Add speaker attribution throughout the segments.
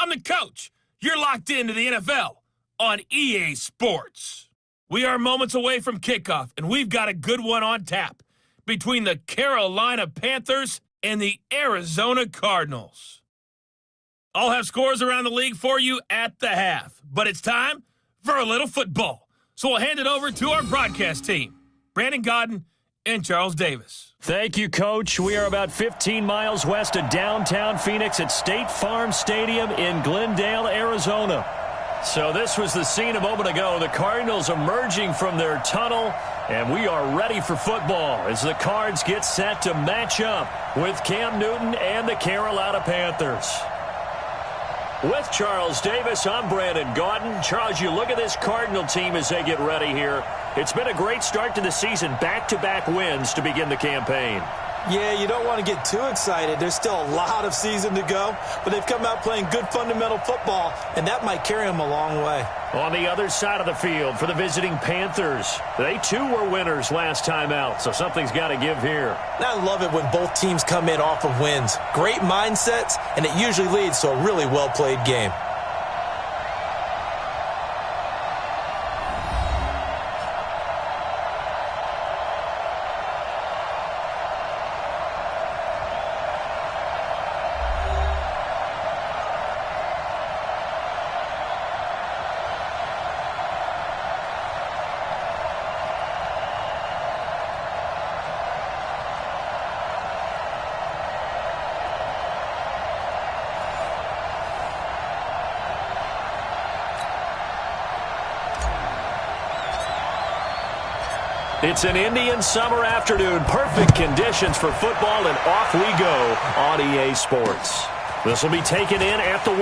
Speaker 1: I'm the coach. You're locked into the NFL on EA Sports. We are moments away from kickoff, and we've got a good one on tap between the Carolina Panthers and the Arizona Cardinals. I'll have scores around the league for you at the half, but it's time for a little football. So we'll hand it over to our broadcast team, Brandon Godden and Charles Davis.
Speaker 2: Thank you, Coach. We are about 15 miles west of downtown Phoenix at State Farm Stadium in Glendale, Arizona. So this was the scene a moment ago. The Cardinals emerging from their tunnel, and we are ready for football as the Cards get set to match up with Cam Newton and the Carolina Panthers. With Charles Davis, I'm Brandon Godden. Charles, you look at this Cardinal team as they get ready here. It's been a great start to the season, back-to-back wins to begin the campaign.
Speaker 3: Yeah, you don't want to get too excited. There's still a lot of season to go, but they've come out playing good fundamental football, and that might carry them a long way.
Speaker 2: On the other side of the field for the visiting Panthers, they too were winners last time out, so something's got to give here.
Speaker 3: And I love it when both teams come in off of wins. Great mindsets, and it usually leads to a really well-played game.
Speaker 2: It's an Indian summer afternoon. Perfect conditions for football, and off we go on EA Sports. This will be taken in at the 1.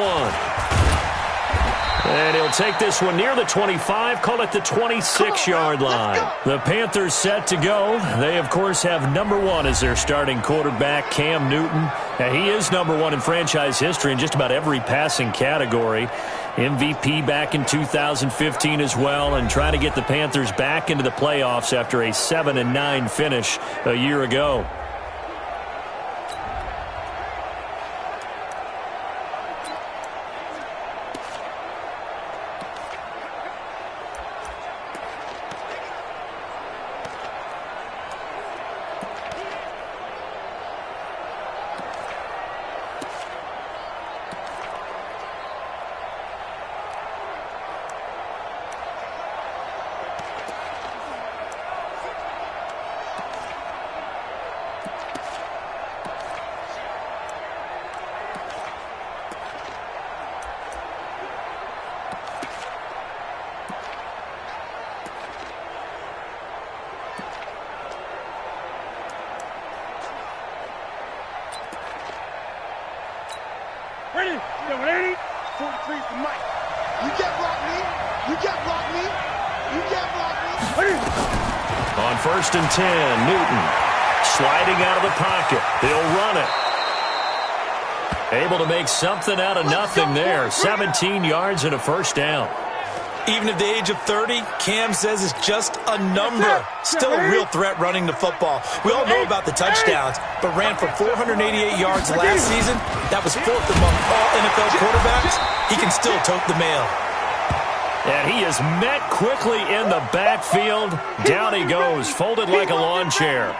Speaker 2: And he'll take this one near the 25, call it the 26-yard line. The Panthers set to go. They, of course, have number 1 as their starting quarterback, Cam Newton. Now, he is number 1 in franchise history in just about every passing category. MVP back in 2015 as well, and trying to get the Panthers back into the playoffs after a 7-9 finish a year ago.
Speaker 4: Ready? Number 80, 43 for Mike. You can't block me. You can't block me. You can't block me. Ready?
Speaker 2: On 1st and 10, Newton sliding out of the pocket. He'll run it. Able to make something out of nothing there. 17 yards and a first down.
Speaker 3: Even at the age of 30, Cam says it's just a number. Still a real threat running the football. We all know about the touchdowns, but ran for 488 yards last season. That was 4th among all NFL quarterbacks. He can still tote the mail.
Speaker 2: And he is met quickly in the backfield. Down he goes, folded like a lawn chair.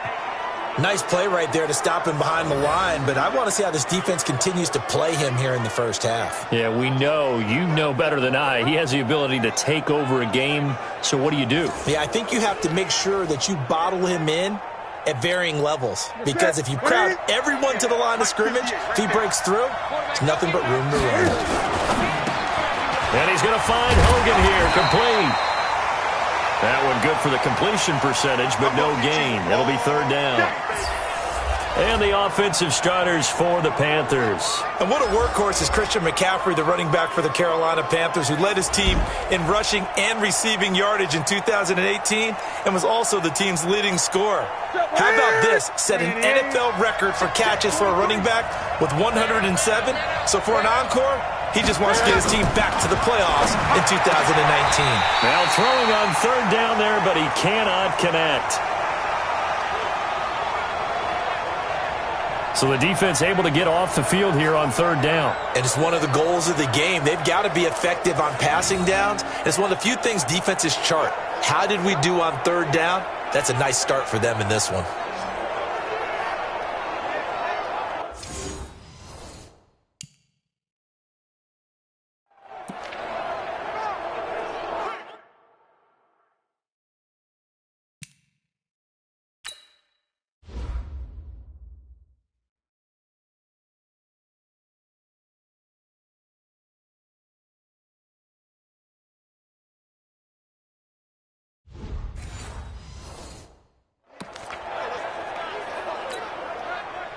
Speaker 3: Nice play right there to stop him behind the line, but I want to see how this defense continues to play him here in the first half.
Speaker 2: Yeah, we know. You know better than I. He has the ability to take over a game, so what do you do?
Speaker 3: Yeah, I think you have to make sure that you bottle him in at varying levels, because if you crowd everyone to the line of scrimmage, if he breaks through, there's nothing but room to run.
Speaker 2: And he's going to find Hogan here, complete. That one good for the completion percentage, but no gain. It'll be 3rd down. And the offensive starters for the Panthers.
Speaker 3: And what a workhorse is Christian McCaffrey, the running back for the Carolina Panthers, who led his team in rushing and receiving yardage in 2018 and was also the team's leading scorer. How about this? Set an NFL record for catches for a running back with 107. So for an encore, he just wants to get his team back to the playoffs in 2019.
Speaker 2: Now throwing on 3rd down there, but he cannot connect. So the defense able to get off the field here on third down.
Speaker 3: And it's one of the goals of the game. They've got to be effective on passing downs. It's one of the few things defenses chart. How did we do on third down? That's a nice start for them in this one.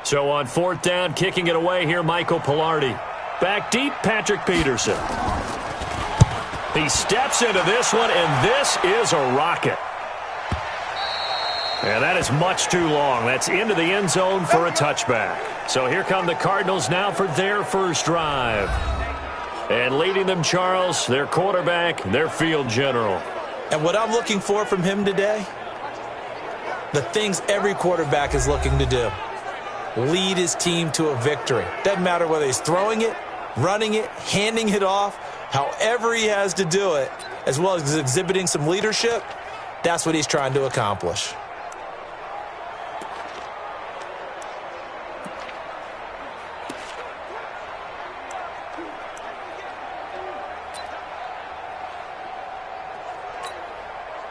Speaker 2: So on fourth down, kicking it away here, Michael Pilardi. Back deep, Patrick Peterson. He steps into this one, and this is a rocket. And that is much too long. That's into the end zone for a touchback. So here come the Cardinals now for their first drive. And leading them, Charles, their quarterback, their field general.
Speaker 3: And what I'm looking for from him today, the things every quarterback is looking to do. Lead his team to a victory. Doesn't matter whether he's throwing it, running it, handing it off, however he has to do it, as well as exhibiting some leadership, that's what he's trying to accomplish.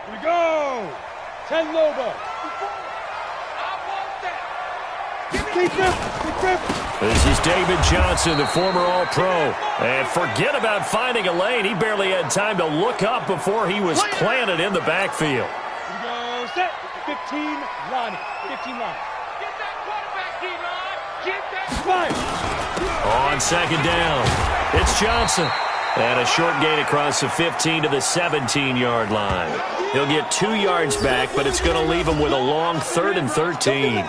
Speaker 4: Here we go. 10 Lobo.
Speaker 2: This is David Johnson, the former All-Pro. And forget about finding a lane. He barely had time to look up before he was planted in the backfield.
Speaker 4: Here we go. Set. 15 line. 15 line. Get that quarterback, D-line. Get that.
Speaker 2: On second down, it's Johnson. And a short gain across the 15 to the 17-yard line. He'll get 2 yards back, but it's going to leave him with a long 3rd and 13.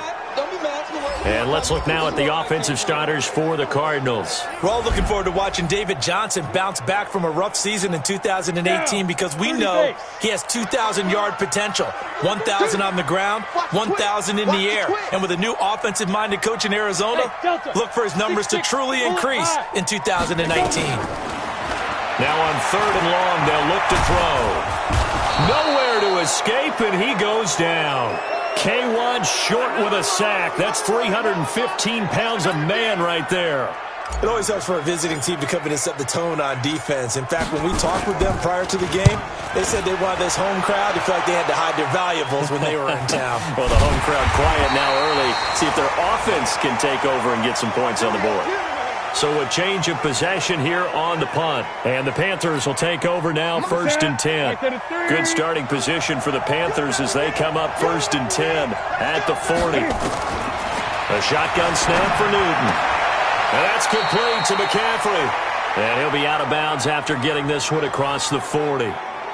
Speaker 2: And let's look now at the offensive starters for the Cardinals.
Speaker 3: We're all looking forward to watching David Johnson bounce back from a rough season in 2018 because we know he has 2,000-yard potential, 1,000 on the ground, 1,000 in the air. And with a new offensive-minded coach in Arizona, look for his numbers to truly increase in 2019.
Speaker 2: Now on 3rd and long, they'll look to throw. Nowhere to escape, and he goes down. K1 short with a sack. That's 315 pounds of man right there.
Speaker 3: It always helps for a visiting team to come in and set the tone on defense. In fact, when we talked with them prior to the game, they said they wanted this home crowd to feel like they had to hide their valuables when they were in town.
Speaker 2: Well, the home crowd quiet now early. See if their offense can take over and get some points on the board. So a change of possession here on the punt. And the Panthers will take over now, 1st and 10. Good starting position for the Panthers as they come up 1st and 10 at the 40. A shotgun snap for Newton. And that's complete to McCaffrey. And he'll be out of bounds after getting this one across the 40.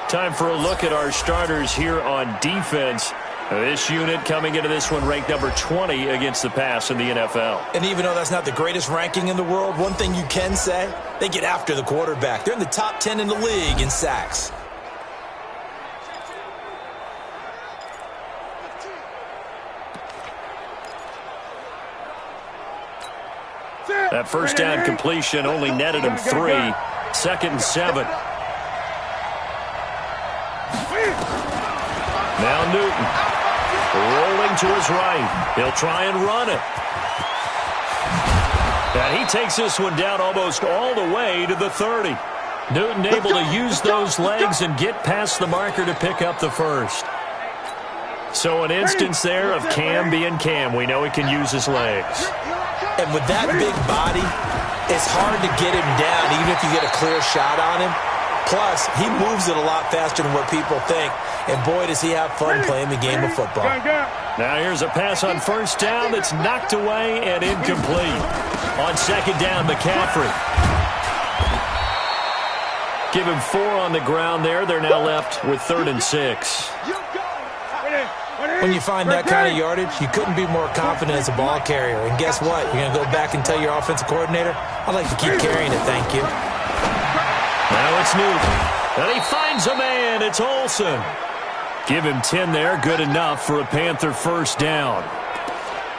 Speaker 2: Time for a look at our starters here on defense. This unit coming into this one ranked number 20 against the pass in the NFL.
Speaker 3: And even though that's not the greatest ranking in the world, one thing you can say, they get after the quarterback. They're in the top 10 in the league in sacks.
Speaker 2: That first down completion only netted him 3. 2nd and 7. Now Newton. Rolling to his right. He'll try and run it. And he takes this one down almost all the way to the 30. Newton able to use those legs and get past the marker to pick up the first. So an instance there of Cam being Cam. We know he can use his legs.
Speaker 3: And with that big body, it's hard to get him down even if you get a clear shot on him. Plus, he moves it a lot faster than what people think. And boy, does he have fun playing the game of football.
Speaker 2: Now here's a pass on first down that's knocked away and incomplete. On second down, McCaffrey. Give him 4 on the ground there. They're now left with 3rd and 6.
Speaker 3: When you find that kind of yardage, you couldn't be more confident as a ball carrier. And guess what? You're going to go back and tell your offensive coordinator, I'd like to keep carrying it, thank you.
Speaker 2: Now it's Newton. And he finds a man. It's Olsen. Give him 10 there. Good enough for a Panther first down.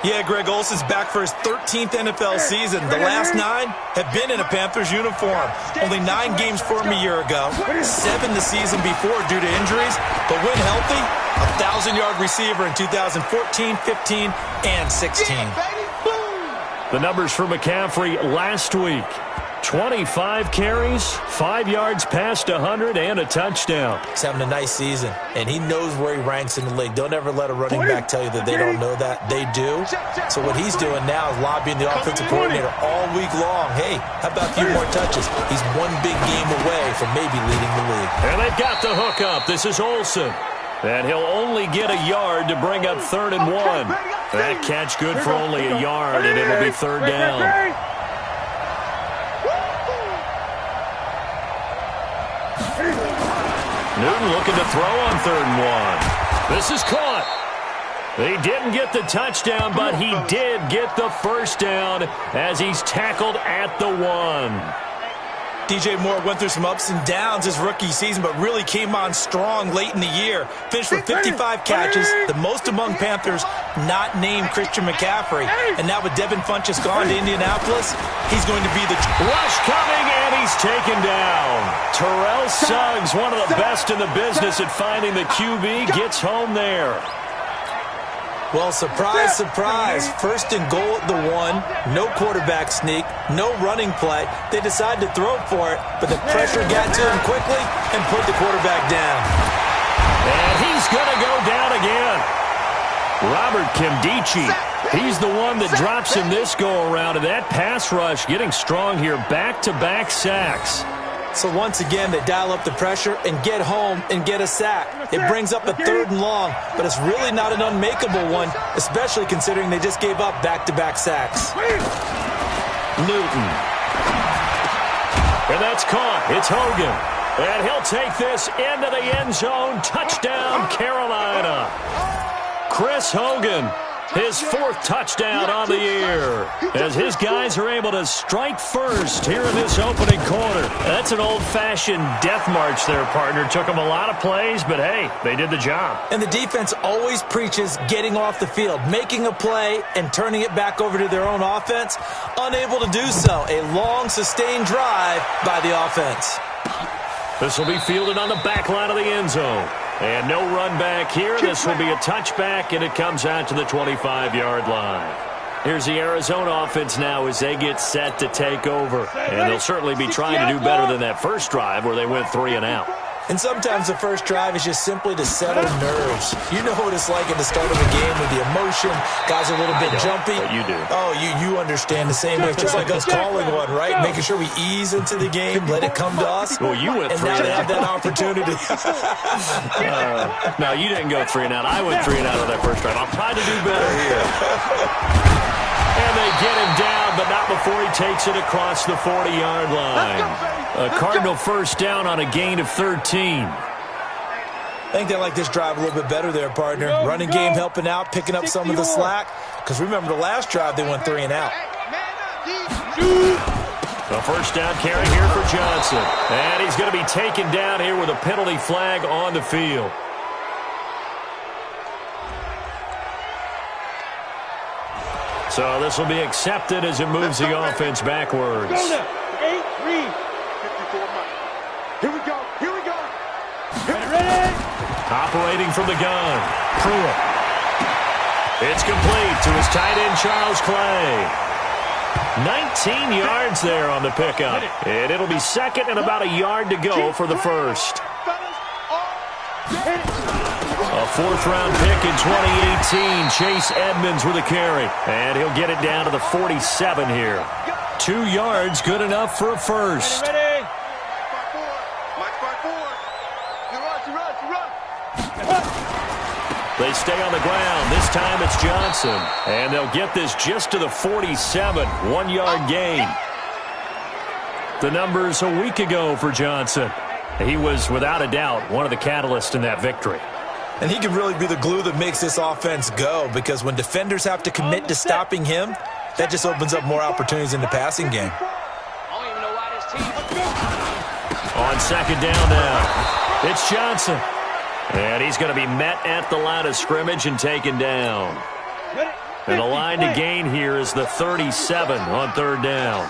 Speaker 3: Yeah, Greg Olson's back for his 13th NFL season. The last 9 have been in a Panthers uniform. Only 9 games for him a year ago, 7 the season before due to injuries. But when healthy, a 1,000-yard receiver in 2014, 15, and 16.
Speaker 2: The numbers for McCaffrey last week. 25 carries, 5 yards past 100, and a touchdown.
Speaker 3: He's having a nice season, and he knows where he ranks in the league. Don't ever let a running back tell you that they don't know that. They do. So what he's doing now is lobbying the offensive coordinator all week long. Hey, how about a few more touches? He's one big game away from maybe leading the league.
Speaker 2: And they've got the hook up. This is Olsen. And he'll only get a yard to bring up 3rd and 1. That catch good for only a yard, and it'll be 3rd down. Newton looking to throw on 3rd and 1. This is caught. He didn't get the touchdown, but he did get the first down as he's tackled at the 1.
Speaker 3: DJ Moore went through some ups and downs his rookie season, but really came on strong late in the year. Finished with 55 catches, the most among Panthers not named Christian McCaffrey. And now with Devin Funchess gone to Indianapolis, he's going to be the
Speaker 2: rush coming, and he's taken down. Terrell Suggs, one of the best in the business at finding the QB, gets home there.
Speaker 3: Well, surprise, surprise. 1st and goal at the 1. No quarterback sneak. No running play. They decided to throw for it, but the pressure got to him quickly and put the quarterback down.
Speaker 2: And he's going to go down again. Robert Kimdichie. He's the one that drops him this go-around, and that pass rush getting strong here. Back-to-back sacks.
Speaker 3: So once again, they dial up the pressure and get home and get a sack. It brings up a 3rd and long, but it's really not an unmakeable one, especially considering they just gave up back-to-back sacks.
Speaker 2: Newton. And that's caught. It's Hogan. And he'll take this into the end zone. Touchdown, Carolina. Chris Hogan. His 4th touchdown on the year as his guys are able to strike first here in this opening quarter. That's an old-fashioned death march there, partner. Took them a lot of plays, but hey, they did the job.
Speaker 3: And the defense always preaches getting off the field, making a play and turning it back over to their own offense. Unable to do so. A long, sustained drive by the offense.
Speaker 2: This will be fielded on the back line of the end zone. And no run back here. This will be a touchback, and it comes out to the 25-yard line. Here's the Arizona offense now as they get set to take over. And they'll certainly be trying to do better than that first drive where they went 3 and out.
Speaker 3: And sometimes the first drive is just simply to settle nerves. You know what it's like at the start of a game with the emotion. Guys are a little bit jumpy.
Speaker 2: But you do.
Speaker 3: Oh, you understand the same way. It's just like us calling one, right? Making sure we ease into the game, let it come to us.
Speaker 2: Well, you went 3
Speaker 3: and
Speaker 2: and
Speaker 3: now they
Speaker 2: out.
Speaker 3: have that opportunity.
Speaker 2: No, you didn't go 3 and out. I went 3 and out on that first drive. I'll try to do better here. And they get him down, but not before he takes it across the 40-yard line. A Cardinal first down on a gain of 13.
Speaker 3: I think they like this drive a little bit better there, partner. Running game helping out, picking up some of the slack. Because remember, the last drive, they went 3 and out.
Speaker 2: The first down carry here for Johnson. And he's going to be taken down here with a penalty flag on the field. So this will be accepted as it moves the offense backwards.
Speaker 4: 8-3. 54 Mike. Here we go. Here we go. Ready?
Speaker 2: Operating from the gun. Pruitt. It's complete to his tight end, Charles Clay. 19 yards there on the pickup. And it'll be 2nd and about a yard to go for the first. A 4th-round pick in 2018. Chase Edmonds with a carry. And he'll get it down to the 47 here. 2 yards, good enough for a first.
Speaker 4: Ready? Mike 5-4. You run.
Speaker 2: They stay on the ground. This time it's Johnson. And they'll get this just to the 47. 1-yard gain. The numbers a week ago for Johnson. He was, without a doubt, one of the catalysts in that victory.
Speaker 3: And he can really be the glue that makes this offense go, because when defenders have to commit to stopping him, that just opens up more opportunities in the passing game.
Speaker 2: On 2nd down now, it's Johnson. And he's going to be met at the line of scrimmage and taken down. And the line to gain here is the 37 on third down.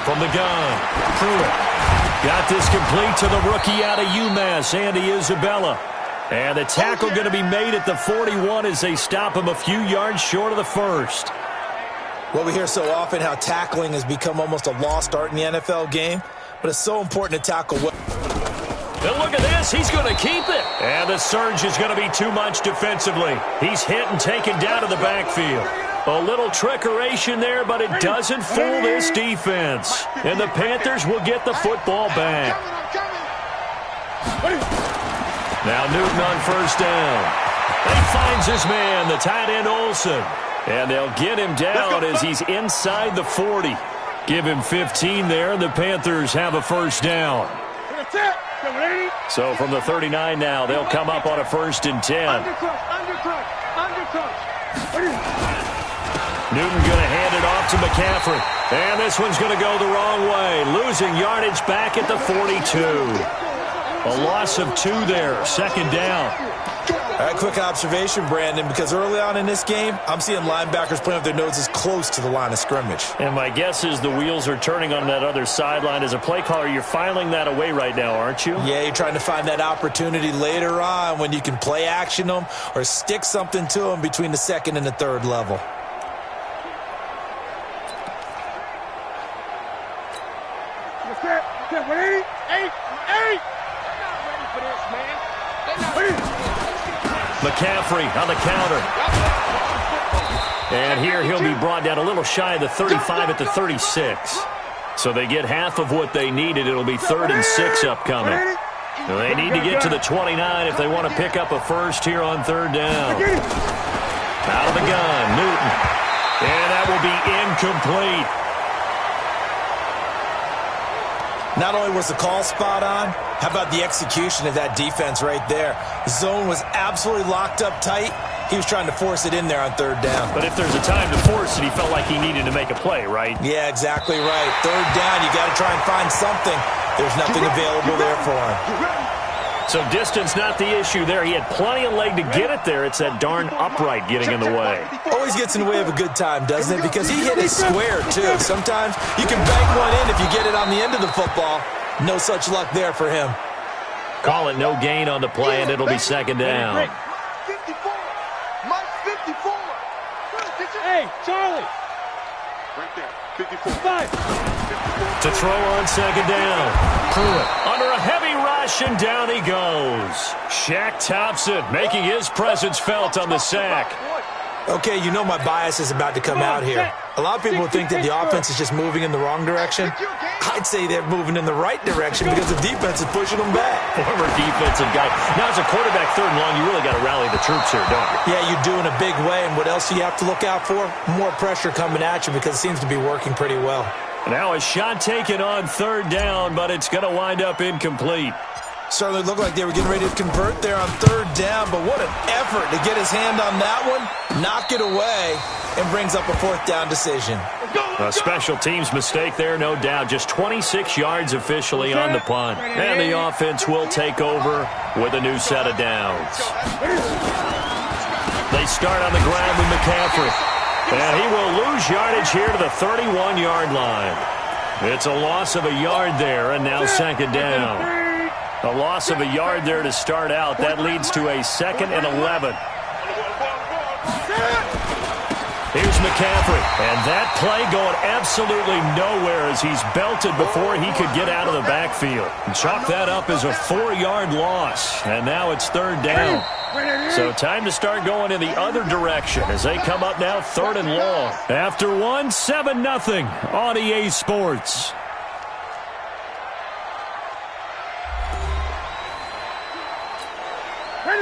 Speaker 2: From the gun, Pruitt. Got this complete to the rookie out of UMass, Andy Isabella. And the tackle going to be made at the 41 as they stop him a few yards short of the first.
Speaker 3: Well, we hear so often how tackling has become almost a lost art in the NFL game, but it's so important to tackle well.
Speaker 2: And look at this. He's going to keep it. And the surge is going to be too much defensively. He's hit and taken down to the backfield. A little trickeration there, but it doesn't fool this defense. And the Panthers will get the football back. Now Newton on first down. He finds his man, the tight end Olsen. And they'll get him down as he's inside the 40. Give him 15 there, and the Panthers have a first down. So from the 39 now, they'll come up on a 1st and 10. Newton going to hand it off to McCaffrey. And this one's going to go the wrong way. Losing yardage back at the 42. A loss of 2 there, 2nd down.
Speaker 3: All right, quick observation, Brandon, because early on in this game, I'm seeing linebackers playing with their noses close to the line of scrimmage.
Speaker 2: And my guess is the wheels are turning on that other sideline. As a play caller, you're filing that away right now, aren't you?
Speaker 3: Yeah, you're trying to find that opportunity later on when you can play action them or stick something to them between the 2nd and the 3rd level.
Speaker 2: McCaffrey on the counter. And here he'll be brought down a little shy of the 35 at the 36. So they get half of what they needed. It'll be 3rd and 6 upcoming. Now they need to get to the 29 if they want to pick up a first here on 3rd down. Out of the gun, Newton. And that will be incomplete.
Speaker 3: Not only was the call spot on, how about the execution of that defense right there? The zone was absolutely locked up tight. He was trying to force it in there on 3rd down.
Speaker 2: But if there's a time to force it, he felt like he needed to make a play, right?
Speaker 3: Yeah, exactly right. 3rd down, you got to try and find something. There's nothing available there for him.
Speaker 2: So distance not the issue there. He had plenty of leg to get it there. It's that darn upright getting in the way.
Speaker 3: Always gets in the way of a good time, doesn't it? Because he hit a square, too. Sometimes you can bank one in if you get it on the end of the football. No such luck there for him.
Speaker 2: Call it no gain on the play, and it'll be 2nd down.
Speaker 4: 54. Mike 54. Hey, Charlie. Right there. 54. 5.
Speaker 2: To throw on 2nd down. Pruitt under a heavy rush, and down he goes. Shaq Thompson making his presence felt on the sack.
Speaker 3: Okay, you know my bias is about to come out here. A lot of people think that the offense is just moving in the wrong direction. I'd say they're moving in the right direction because the defense is pushing them back.
Speaker 2: Former defensive guy. Now, as a quarterback 3rd and long, you really got to rally the troops here, don't you?
Speaker 3: Yeah, you do in a big way. And what else do you have to look out for? More pressure coming at you because it seems to be working pretty well.
Speaker 2: Now a shot taken on 3rd down, but it's going to wind up incomplete.
Speaker 3: Certainly looked like they were getting ready to convert there on 3rd down, but what an effort to get his hand on that one, knock it away, and brings up a 4th down decision.
Speaker 2: A special teams mistake there, no doubt. Just 26 yards officially on the punt. And the offense will take over with a new set of downs. They start on the ground with McCaffrey. And he will lose yardage here to the 31-yard line. It's a loss of a yard there, and now 2nd down. A loss of a yard there to start out. That leads to a 2nd and 11. Here's McCaffrey. And that play going absolutely nowhere as he's belted before he could get out of the backfield. And chalk that up as a 4-yard loss. And now it's 3rd down. So time to start going in the other direction as they come up now 3rd and long. After 7-0 on EA Sports.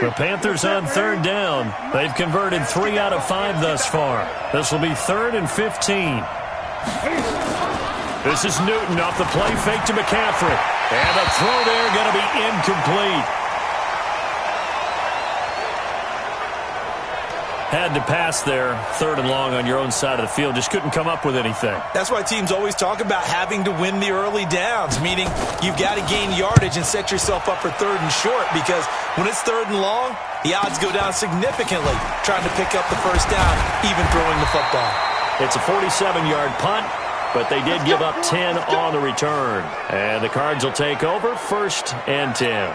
Speaker 2: The Panthers on 3rd down. They've converted 3 out of 5 thus far. This will be 3rd and 15. This is Newton off the play fake to McCaffrey. And a throw there going to be incomplete. Had to pass there, 3rd and long on your own side of the field. Just couldn't come up with anything.
Speaker 3: That's why teams always talk about having to win the early downs, meaning you've got to gain yardage and set yourself up for 3rd and short, because when it's 3rd and long, the odds go down significantly trying to pick up the first down, even throwing the football.
Speaker 2: It's a 47-yard punt, but they did give up 10 on the return. And the Cards will take over, 1st and 10.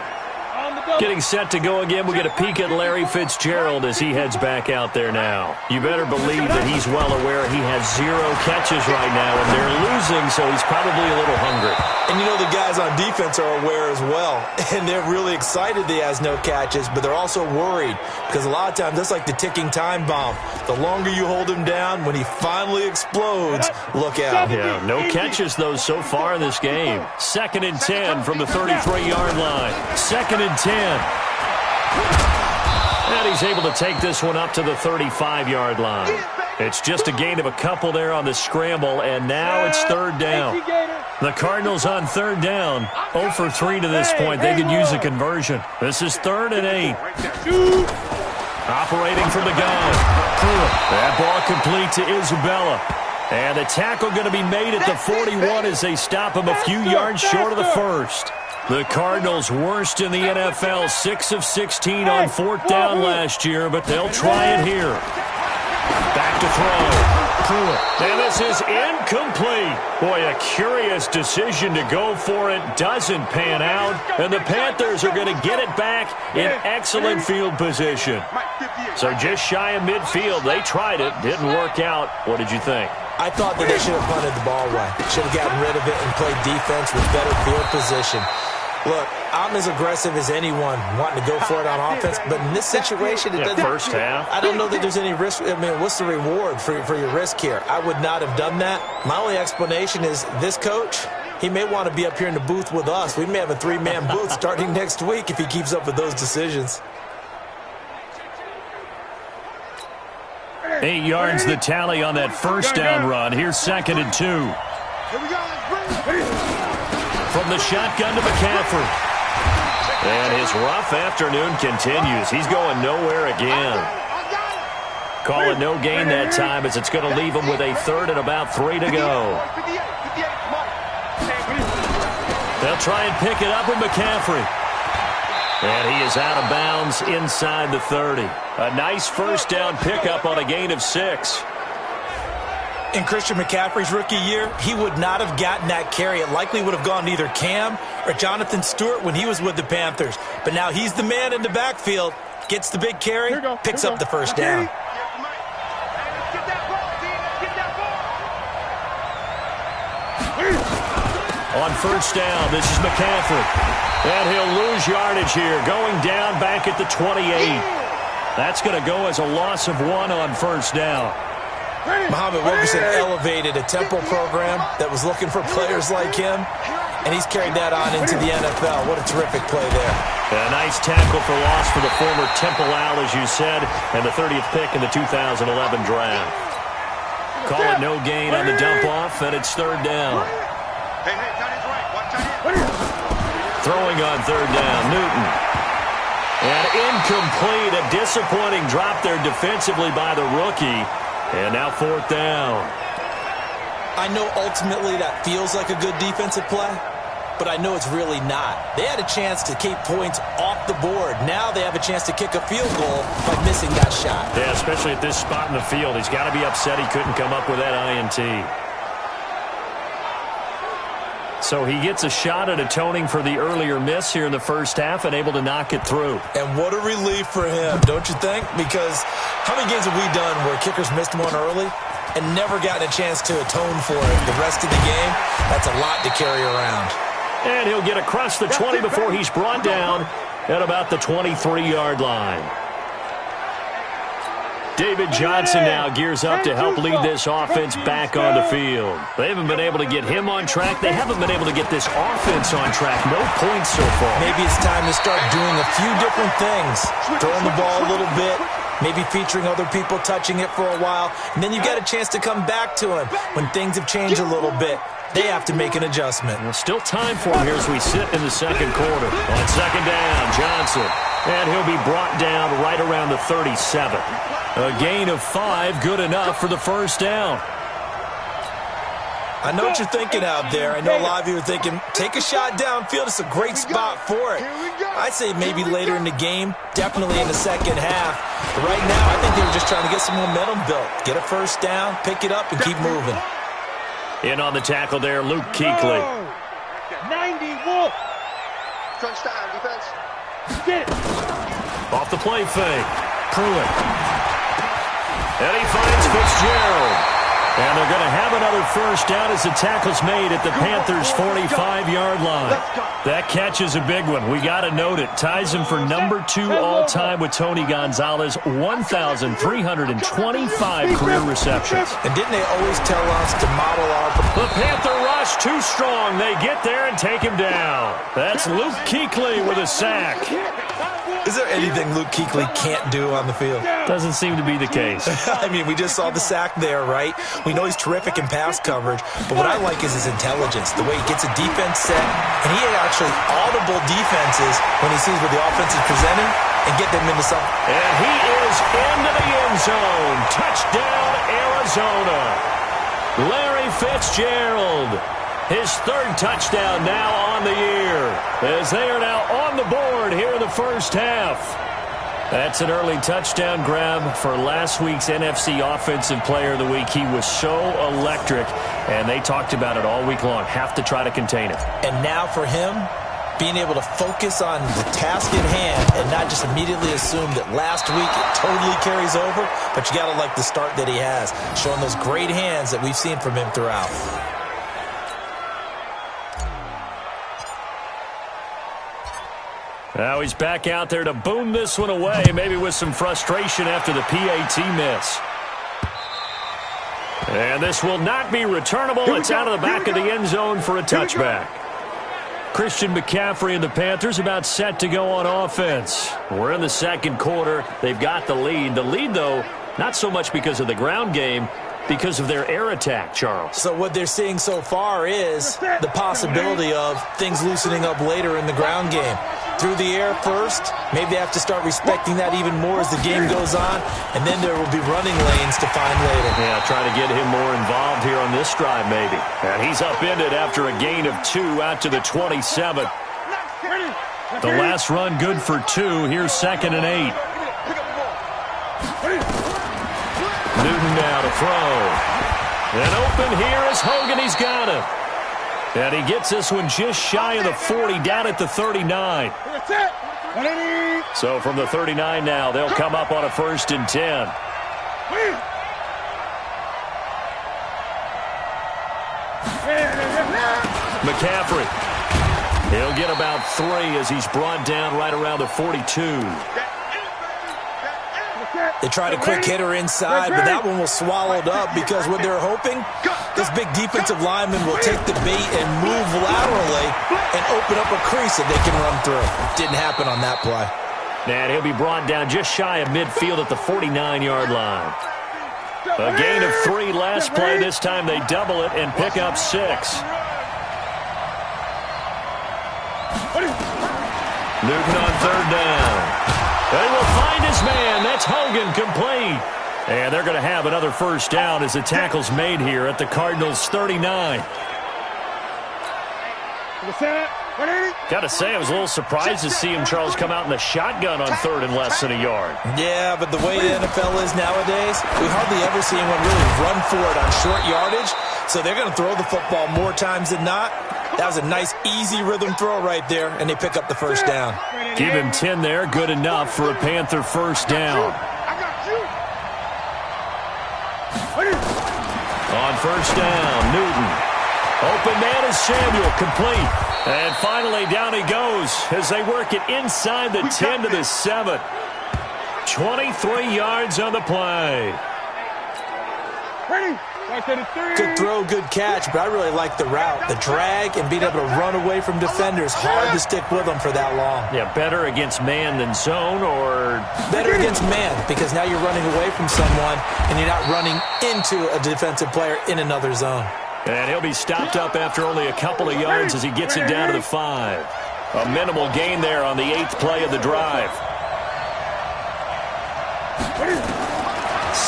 Speaker 2: Getting set to go again, we get a peek at Larry Fitzgerald as he heads back out there now. You better believe that he's well aware he has 0 catches right now, and they're losing, so he's probably a little hungry.
Speaker 3: And you know the guys on defense are aware as well, and they're really excited he has no catches, but they're also worried because a lot of times that's like the ticking time bomb. The longer you hold him down, when he finally explodes, look out.
Speaker 2: Yeah, no catches, though, so far in this game. 2nd and 10 from the 33-yard line. 2nd and 10. And he's able to take this one up to the 35-yard line. It's just a gain of a couple there on the scramble, and now it's 3rd down. The Cardinals on 3rd down, 0 for 3 to this point. They could use a conversion. This is 3rd and 8. Operating from the gun. That ball complete to Isabella. And the tackle going to be made at the 41 as they stop him a few yards short of the first. The Cardinals worst in the NFL, 6 of 16 on 4th down last year, but they'll try it here. Back to throw. And this is incomplete. Boy, a curious decision to go for it. Doesn't pan out. And the Panthers are going to get it back in excellent field position. So just shy of midfield. They tried it. Didn't work out. What did you think?
Speaker 3: I thought that they should have punted the ball away. Should have gotten rid of it and played defense with better field position. Look, I'm as aggressive as anyone wanting to go for it on offense, but in this situation, it doesn't.
Speaker 2: First half.
Speaker 3: I don't know that there's any risk. I mean, what's the reward for your risk here? I would not have done that. My only explanation is this coach, he may want to be up here in the booth with us. We may have a 3-man booth starting next week if he keeps up with those decisions.
Speaker 2: 8 yards the tally on that first down run. Here's 2nd and 2.
Speaker 4: Here we go.
Speaker 2: From the shotgun to McCaffrey. And his rough afternoon continues. He's going nowhere again. Call it no gain that time as it's going to leave him with a 3rd and about 3 to go. They'll try and pick it up with McCaffrey. And he is out of bounds inside the 30. A nice first down pickup on a gain of 6.
Speaker 3: In Christian McCaffrey's rookie year, he would not have gotten that carry. It likely would have gone to either Cam or Jonathan Stewart when he was with the Panthers. But now he's the man in the backfield, gets the big carry, picks up the first down.
Speaker 2: On first down, this is McCaffrey. And he'll lose yardage here, going down back at the 28. That's going to go as a loss of 1 on first down.
Speaker 3: Muhammad Wilkerson elevated a tempo program that was looking for players like him, and he's carried that on into the NFL. What a terrific play there.
Speaker 2: A nice tackle for loss for the former Temple Owl, as you said, and the 30th pick in the 2011 draft. Call it no gain on the dump off, and it's 3rd down. Throwing on 3rd down, Newton. And incomplete, a disappointing drop there defensively by the rookie. And now 4th down.
Speaker 3: I know ultimately that feels like a good defensive play, but I know it's really not. They had a chance to keep points off the board. Now they have a chance to kick a field goal by missing that shot.
Speaker 2: Yeah, especially at this spot in the field. He's got to be upset he couldn't come up with that INT. So he gets a shot at atoning for the earlier miss here in the first half and able to knock it through.
Speaker 3: And what a relief for him, don't you think? Because how many games have we done where kickers missed one early and never gotten a chance to atone for it the rest of the game? That's a lot to carry around.
Speaker 2: And he'll get across the 20 before he's brought down at about the 23-yard line. David Johnson now gears up to help lead this offense back on the field. They haven't been able to get him on track. They haven't been able to get this offense on track. No points so far.
Speaker 3: Maybe it's time to start doing a few different things. Throwing the ball a little bit, maybe featuring other people touching it for a while, and then you get a chance to come back to him when things have changed a little bit. They have to make an adjustment.
Speaker 2: Well, still time for him here as we sit in the second quarter. On 2nd down, Johnson. And he'll be brought down right around the 37. A gain of 5, good enough for the first down.
Speaker 3: I know what you're thinking out there. I know a lot of you are thinking, take a shot downfield. It's a great spot for it. I'd say maybe later in the game, definitely in the second half. But right now, I think they were just trying to get some momentum built. Get a first down, pick it up, and keep moving.
Speaker 2: In on the tackle there, Luke Kuechly.
Speaker 4: 91. Touchdown, defense. Get it.
Speaker 2: Off the play fake. Pruitt. And he finds Fitzgerald. And they're going to have another first down as the tackle's made at the Panthers' 45-yard line. That catch is a big one. We got to note it. Ties him for number 2 all-time with Tony Gonzalez, 1,325 career receptions.
Speaker 3: And didn't they always tell us to model our...
Speaker 2: The Panther rush too strong. They get there and take him down. That's Luke Kuechly with a sack.
Speaker 3: Is there anything Luke Kuechly can't do on the field?
Speaker 2: Doesn't seem to be the case.
Speaker 3: I mean, we just saw the sack there, right? We know he's terrific in pass coverage, but what I like is his intelligence, the way he gets a defense set, and he actually audible defenses when he sees what the offense is presenting and get them into something.
Speaker 2: And he is into the end zone. Touchdown, Arizona. Larry Fitzgerald. His 3rd touchdown now on the year, as they are now on the board here in the first half. That's an early touchdown grab for last week's NFC Offensive Player of the Week. He was so electric, and they talked about it all week long. Have to try to contain it.
Speaker 3: And now for him, being able to focus on the task at hand and not just immediately assume that last week it totally carries over, but you got to like the start that he has, showing those great hands that we've seen from him throughout.
Speaker 2: Now he's back out there to boom this one away, maybe with some frustration after the PAT miss. And this will not be returnable. It's out of the back of the end zone for a touchback. Christian McCaffrey and the Panthers about set to go on offense. We're in the second quarter. They've got the lead. The lead, though, not so much because of the ground game, because of their air attack, Charles.
Speaker 3: So what they're seeing so far is the possibility of things loosening up later in the ground game. Through the air first, maybe they have to start respecting that even more as the game goes on, and then there will be running lanes to find later.
Speaker 2: Yeah, trying to get him more involved here on this drive maybe. And he's upended after a gain of 2 out to the 27. The last run good for 2. Here's 2nd and 8. Newton now to throw. And open here is Hogan. He's got it. And he gets this one just shy of the 40, down at the 39. So from the 39 now, they'll come up on a 1st and 10. McCaffrey. He'll get about 3 as he's brought down right around the 42.
Speaker 3: They tried a quick hitter inside, but that one was swallowed up because what they're hoping, this big defensive lineman will take the bait and move laterally and open up a crease that they can run through. Didn't happen on that play.
Speaker 2: And he'll be brought down just shy of midfield at the 49-yard line. A gain of 3 last play. This time they double it and pick up 6. Newton on 3rd down. They will find his man. That's Hogan, complete. And they're going to have another first down as the tackle's made here at the Cardinals' 39. Got to say, I was a little surprised to see him, Charles, come out in the shotgun on 3rd and less than a yard.
Speaker 3: Yeah, but the way the NFL is nowadays, we hardly ever see anyone really run for it on short yardage. So they're going to throw the football more times than not. That was a nice, easy rhythm throw right there, and they pick up the first down.
Speaker 2: Give him 10 there. Good enough for a Panther first down. On first down, Newton. Open man is Samuel, complete. And finally, down he goes as they work it inside the 10 to the 7. 23 yards on the play.
Speaker 3: Good throw, good catch, but I really like the route. The drag and being able to run away from defenders, hard to stick with them for that long.
Speaker 2: Yeah, better against man than zone, or?
Speaker 3: Better against man, because now you're running away from someone and you're not running into a defensive player in another zone.
Speaker 2: And he'll be stopped up after only a couple of yards as he gets it down to the 5. A minimal gain there on the 8th play of the drive.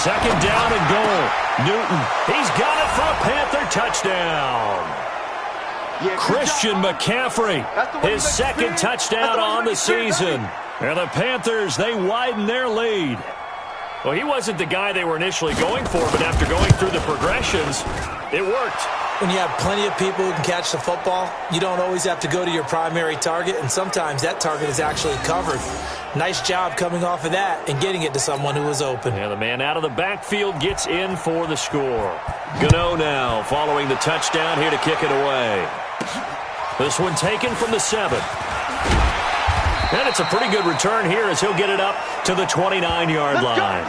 Speaker 2: Second down and goal. Newton, he's got it for a Panther touchdown. Christian McCaffrey, his second touchdown on the season. And the Panthers, they widen their lead. Well, he wasn't the guy they were initially going for, but after going through the progressions, it worked.
Speaker 3: When you have plenty of people who can catch the football, you don't always have to go to your primary target, and sometimes that target is actually covered. Nice job coming off of that and getting it to someone who was open.
Speaker 2: And the man out of the backfield gets in for the score. Gano now following the touchdown here to kick it away. This one taken from the 7. And it's a pretty good return here as he'll get it up to the 29-yard line.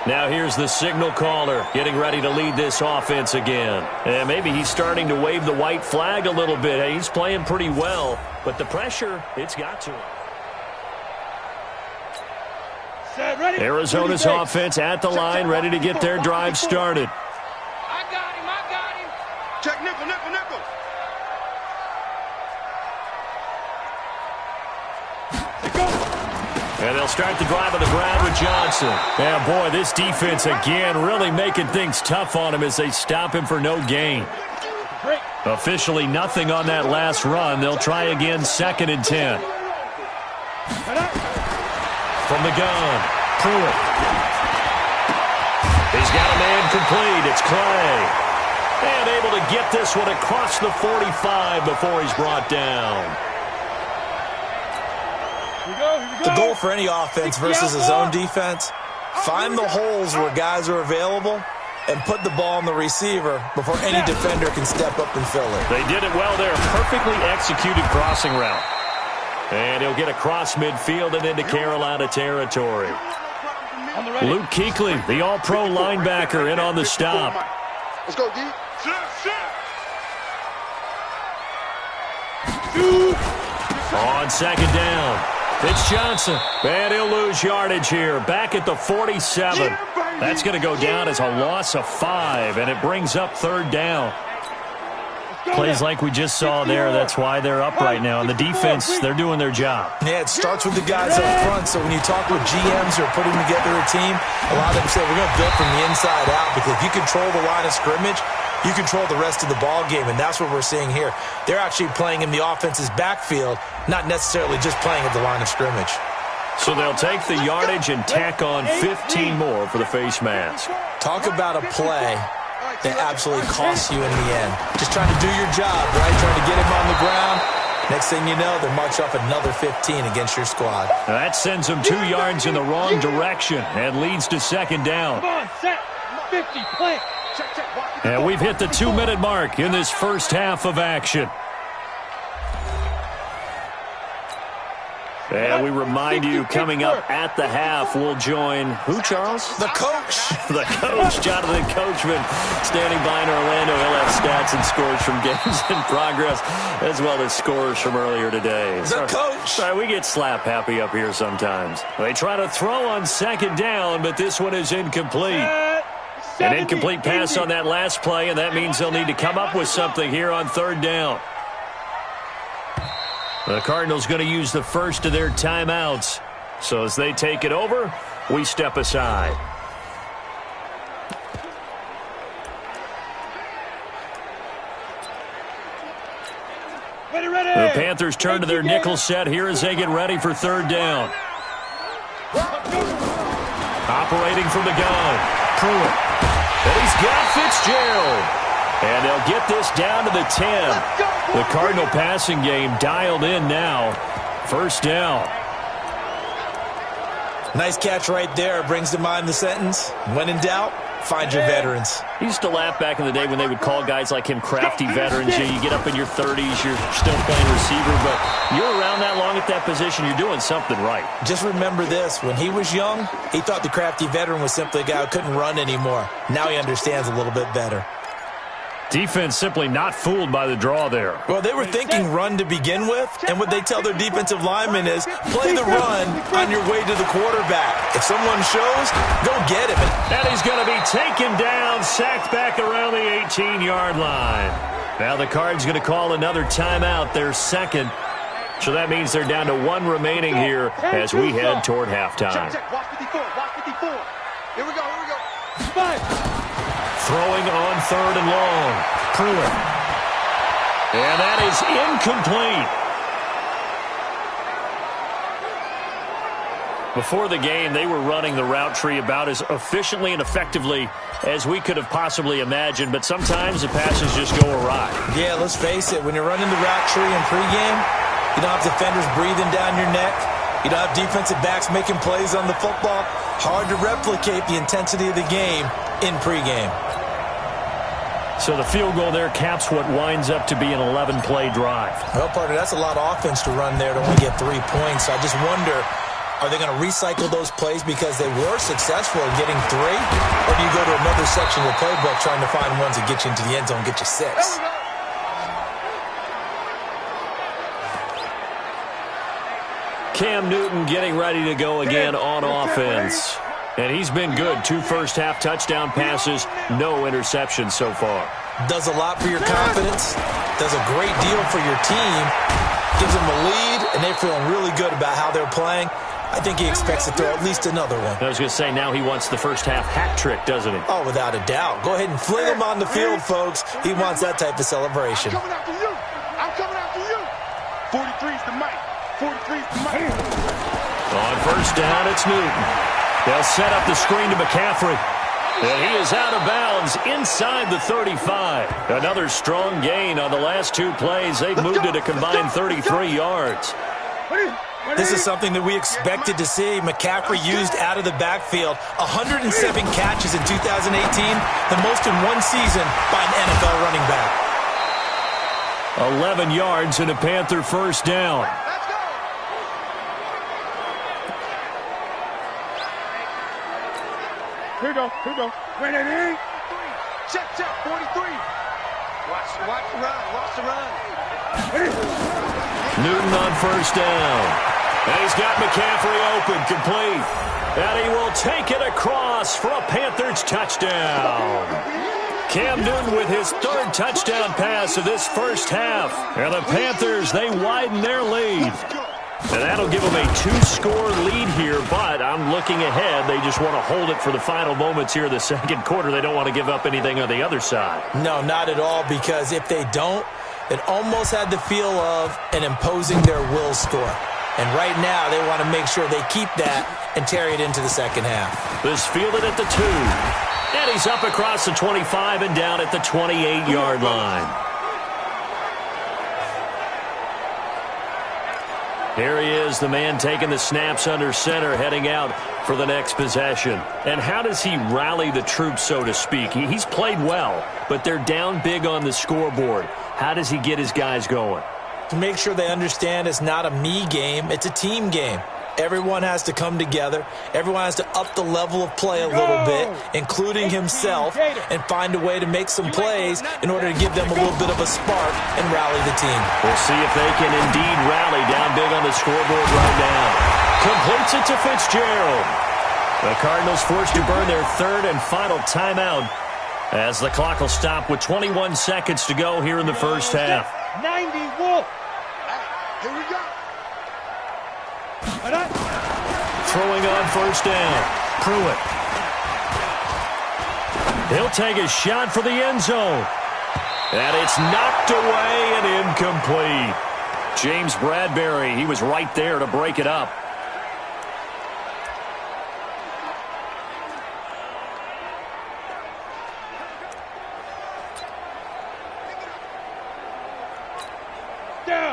Speaker 2: Now here's the signal caller getting ready to lead this offense again. And maybe he's starting to wave the white flag a little bit. He's playing pretty well, but the pressure, it's got to him. Arizona's offense at the line, ready to get their drive started.
Speaker 4: I got him. Check nickel.
Speaker 2: And they'll start the drive on the ground with Johnson. And boy, this defense again really making things tough on him as they stop him for no gain. Officially nothing on that last run. They'll try again, 2nd and 10. From the gun, Pruitt. He's got a man complete. It's Clay. And able to get this one across the 45 before he's brought down.
Speaker 3: The goal for any offense versus a zone defense, find the holes where guys are available and put the ball on the receiver before any defender can step up and fill it.
Speaker 2: They did it well there. Perfectly executed crossing route. And he'll get across midfield and into Carolina territory. Luke Kuechly, the all-pro linebacker, in on the stop.
Speaker 4: Let's go, D.
Speaker 2: On 2nd down, it's Johnson. And he'll lose yardage here. Back at the 47. That's going to go down as a loss of 5, and it brings up 3rd down. Plays like we just saw there. That's why they're up right now. And the defense, they're doing their job.
Speaker 3: Yeah, it starts with the guys up front. So when you talk with GMs who are putting together a team, a lot of them say we're going to build from the inside out, because if you control the line of scrimmage, you control the rest of the ball game, and that's what we're seeing here. They're actually playing in the offense's backfield, not necessarily just playing at the line of scrimmage.
Speaker 2: So they'll take the yardage and tack on 15 more for the face mask.
Speaker 3: Talk about a play that absolutely costs you in the end. Just trying to do your job, right? Trying to get him on the ground. Next thing you know, they march off another 15 against your squad.
Speaker 2: Now that sends them 2 yards in the wrong direction and leads to 2nd down.
Speaker 4: Come on, set. 50, play. Check.
Speaker 2: And we've hit the 2-minute mark in this first half of action. And we remind you, coming up at the half, we'll join who, Charles?
Speaker 3: The coach.
Speaker 2: The coach, Jonathan Coachman, standing by in Orlando. He'll have stats and scores from games in progress, as well as scores from earlier today.
Speaker 3: The coach.
Speaker 2: Sorry, we get slap happy up here sometimes. They try to throw on 2nd down, but this one is incomplete. An incomplete pass on that last play, and that means they'll need to come up with something here on 3rd down. The Cardinals going to use the first of their timeouts. So as they take it over, we step aside.
Speaker 4: Ready.
Speaker 2: The Panthers turn to their nickel set here as they get ready for 3rd down. Operating from the gun, Pruitt. And he's got Fitzgerald. And they'll get this down to the 10. The Cardinal passing game dialed in now. 1st down.
Speaker 3: Nice catch right there. Brings to mind the sentence, when in doubt, find your veterans.
Speaker 2: I used to laugh back in the day when they would call guys like him crafty veterans. You get up in your 30s, you're still playing receiver, but you're around that long at that position, you're doing something right.
Speaker 3: Just remember this. When he was young, he thought the crafty veteran was simply a guy who couldn't run anymore. Now he understands a little bit better.
Speaker 2: Defense simply not fooled by the draw there.
Speaker 3: Well, they were thinking run to begin with, and what they tell their defensive linemen is play the run on your way to the quarterback. If someone shows, go get him.
Speaker 2: And he's going to be taken down, sacked back around the 18-yard line. Now the Cards going to call another timeout, their 2nd. So that means they're down to 1 remaining here as we head toward halftime.
Speaker 4: Check. Watch 54. Watch 54. Here we go.
Speaker 2: Throwing on 3rd and long. Pruitt. And that is incomplete. Before the game, they were running the route tree about as efficiently and effectively as we could have possibly imagined, but sometimes the passes just go awry.
Speaker 3: Yeah, let's face it. When you're running the route tree in pregame, you don't have defenders breathing down your neck. You don't have defensive backs making plays on the football. Hard to replicate the intensity of the game in pregame.
Speaker 2: So the field goal there caps what winds up to be an 11-play drive.
Speaker 3: Well, partner, that's a lot of offense to run there to only get 3 points. So I just wonder, are they going to recycle those plays because they were successful in getting 3? Or do you go to another section of the playbook trying to find ones that get you into the end zone, get you 6?
Speaker 2: Cam Newton getting ready to go again on offense. And he's been good. 2 first-half touchdown passes, no interceptions so far.
Speaker 3: Does a lot for your confidence, does a great deal for your team, gives them a lead, and they're feeling really good about how they're playing. I think he expects to throw at least another one.
Speaker 2: I was going to say, now he wants the first-half hat trick, doesn't he?
Speaker 3: Oh, without a doubt. Go ahead and fling him on the field, folks. He wants that type of celebration.
Speaker 4: I'm coming after you. 43's the mic. 43's the mic.
Speaker 2: On first down, it's Newton. They'll set up the screen to McCaffrey. And he is out of bounds inside the 35. Another strong gain on the last 2 plays. They've moved it a combined 33 yards.
Speaker 3: This is something that we expected to see. McCaffrey used out of the backfield. 107 catches in 2018, the most in one season by an NFL running back.
Speaker 2: 11 yards and a Panther first down.
Speaker 4: Here we go. Wait a minute. Check, 43. Watch the run.
Speaker 2: Newton on first down. And he's got McCaffrey open, complete. And he will take it across for a Panthers touchdown. Cam Newton with his 3rd touchdown pass of this first half. And the Panthers, they widen their lead. And that'll give them a 2-score lead here, but I'm looking ahead. They just want to hold it for the final moments here in the second quarter. They don't want to give up anything on the other side.
Speaker 3: No, not at all, because if they don't, it almost had the feel of an imposing their will score. And right now, they want to make sure they keep that and carry it into the second half.
Speaker 2: This fielded at the 2. And he's up across the 25 and down at the 28-yard line. Here he is, the man taking the snaps under center, heading out for the next possession. And how does he rally the troops, so to speak? He's played well, but they're down big on the scoreboard. How does he get his guys going?
Speaker 3: To make sure they understand it's not a me game, it's a team game. Everyone has to come together. Everyone has to up the level of play a little bit, including himself, and find a way to make some plays in order to give them a little bit of a spark and rally the team.
Speaker 2: We'll see if they can indeed rally down big on the scoreboard right now. Completes it to Fitzgerald. The Cardinals forced to burn their 3rd and final timeout as the clock will stop with 21 seconds to go here in the first half.
Speaker 4: 90 Wolf. Here we go.
Speaker 2: Throwing on first down. Pruitt. He'll take a shot for the end zone. And it's knocked away and incomplete. James Bradbury, he was right there to break it up.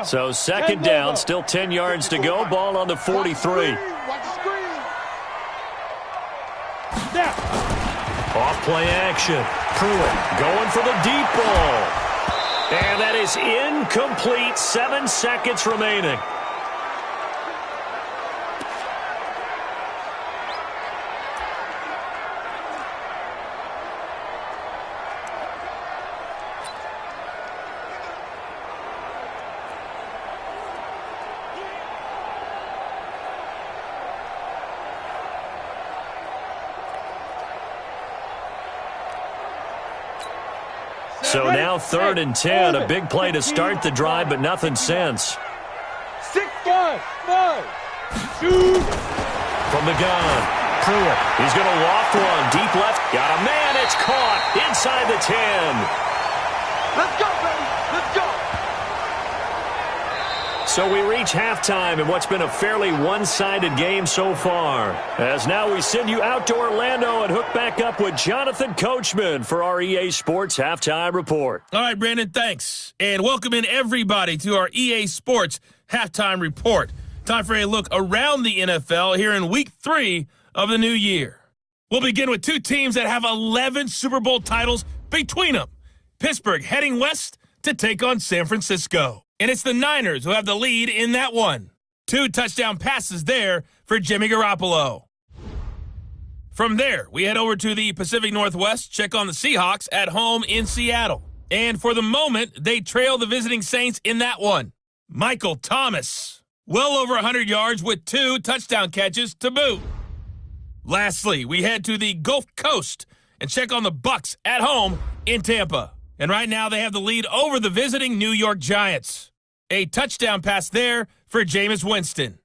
Speaker 2: So second down, still 10 yards to go. Ball on the 43. Off play action. Pruitt going for the deep ball. And that is incomplete. 7 seconds remaining. So now 3rd and 10, a big play to start the drive, but nothing since.
Speaker 4: 6. Five. Shoot.
Speaker 2: From the gun, Pruitt. He's going to loft one. Deep left. Got a man. It's caught inside the 10.
Speaker 4: Let's go, baby. Let's go.
Speaker 2: So we reach halftime in what's been a fairly one-sided game so far. As now we send you out to Orlando and hook back up with Jonathan Coachman for our EA Sports Halftime Report.
Speaker 1: All right, Brandon, thanks. And welcome in everybody to our EA Sports Halftime Report. Time for a look around the NFL here in Week 3 of the new year. We'll begin with two teams that have 11 Super Bowl titles between them. Pittsburgh heading west to take on San Francisco. And it's the Niners who have the lead in that one. 2 touchdown passes there for Jimmy Garoppolo. From there, we head over to the Pacific Northwest, check on the Seahawks at home in Seattle. And for the moment, they trail the visiting Saints in that one. Michael Thomas, well over 100 yards with 2 touchdown catches to boot. Lastly, we head to the Gulf Coast and check on the Bucs at home in Tampa. And right now they have the lead over the visiting New York Giants. A touchdown pass there for Jameis Winston.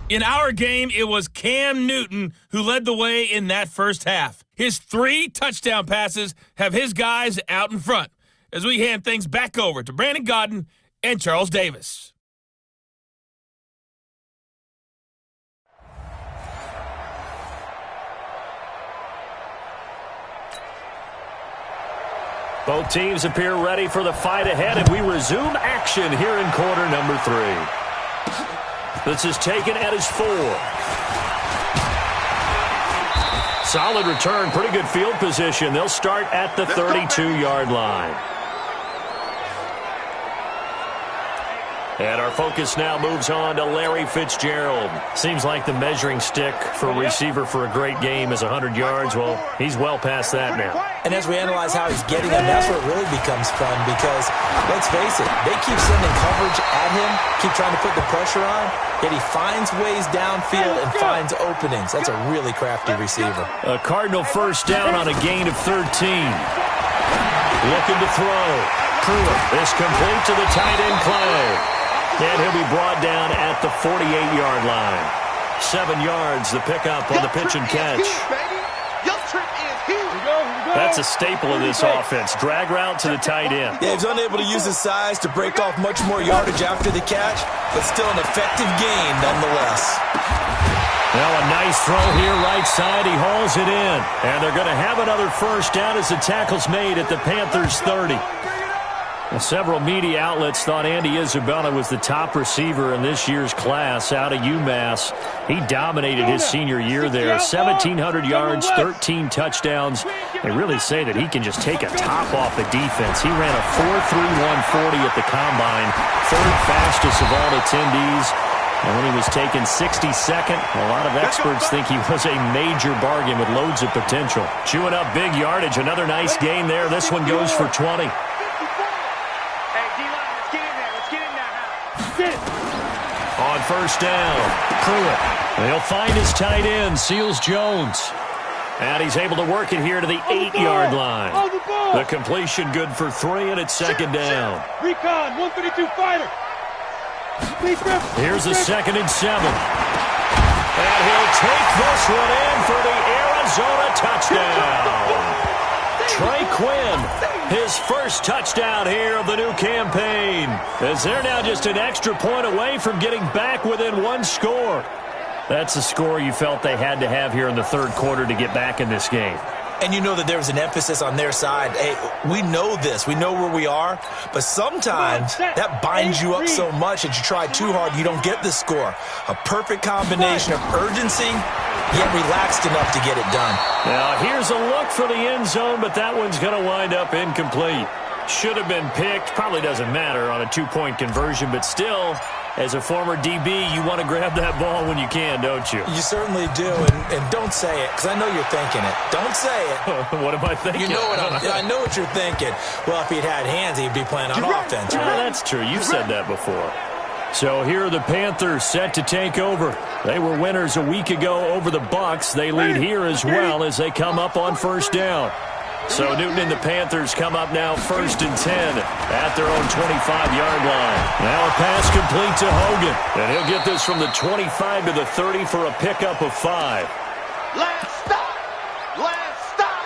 Speaker 1: In our game, it was Cam Newton who led the way in that first half. His 3 touchdown passes have his guys out in front as we hand things back over to Brandon Godden and Charles Davis.
Speaker 2: Both teams appear ready for the fight ahead, and we resume action here in quarter number 3. This is taken at his 4. Solid return, pretty good field position. They'll start at the 32-yard line. And our focus now moves on to Larry Fitzgerald. Seems like the measuring stick for a receiver for a great game is 100 yards. Well, he's well past that now.
Speaker 3: And as we analyze how he's getting them, that's where it really becomes fun because, let's face it, they keep sending coverage at him, keep trying to put the pressure on, yet he finds ways downfield and finds openings. That's a really crafty receiver.
Speaker 2: A Cardinal first down on a gain of 13. Looking to throw. Pruitt is complete to the tight end play. And he'll be brought down at the 48-yard line. 7 yards, the pickup on the pitch and catch. That's a staple of this offense. Drag route to the tight end.
Speaker 3: Yeah, he's unable to use his size to break off much more yardage after the catch, but still an effective gain nonetheless.
Speaker 2: Now a nice throw here right side. He hauls it in. And they're going to have another first down as the tackle's made at the Panthers' 30. Well, several media outlets thought Andy Isabella was the top receiver in this year's class out of UMass. He dominated his senior year there. 1,700 yards, 13 touchdowns. They really say that he can just take a top off the defense. He ran a 4.31 40 at the Combine, 3rd fastest of all attendees. And when he was taken 62nd, a lot of experts think he was a major bargain with loads of potential. Chewing up big yardage. Another nice gain there. This one goes for 20. On first down, Pruitt. They'll find his tight end, Seals Jones. And he's able to work it here to the 8-yard line. The completion good for 3, and it's second down.
Speaker 4: Recon, 132 fighter.
Speaker 2: Here's a 2nd and 7. And he'll take this one in for the Arizona touchdown. Trey Quinn, his first touchdown here of the new campaign, as they're now just an extra point away from getting back within 1 score. That's a score you felt they had to have here in the 3rd quarter to get back in this game.
Speaker 3: And you know that there was an emphasis on their side. Hey, we know this. We know where we are. But sometimes that binds you up so much that you try too hard, you don't get the score. A perfect combination of urgency, yet relaxed enough to get it done.
Speaker 2: Now, here's a look for the end zone, but that one's going to wind up incomplete. Should have been picked. Probably doesn't matter on a 2-point conversion, but still, as a former DB, you want to grab that ball when you can, don't you?
Speaker 3: You certainly do, and don't say it, because I know you're thinking it. Don't say it.
Speaker 2: What am I thinking?
Speaker 3: You know what I know what you're thinking. Well, if he'd had hands, he'd be playing on offense, right?
Speaker 2: Yeah, that's true. You've said that before. So here are the Panthers set to take over. They were winners a week ago over the Bucs. They lead here as well as they come up on first down. So Newton and the Panthers come up now 1st and 10 at their own 25-yard line. Now a pass complete to Hogan. And he'll get this from the 25 to the 30 for a pickup of 5.
Speaker 4: Last stop. Last stop.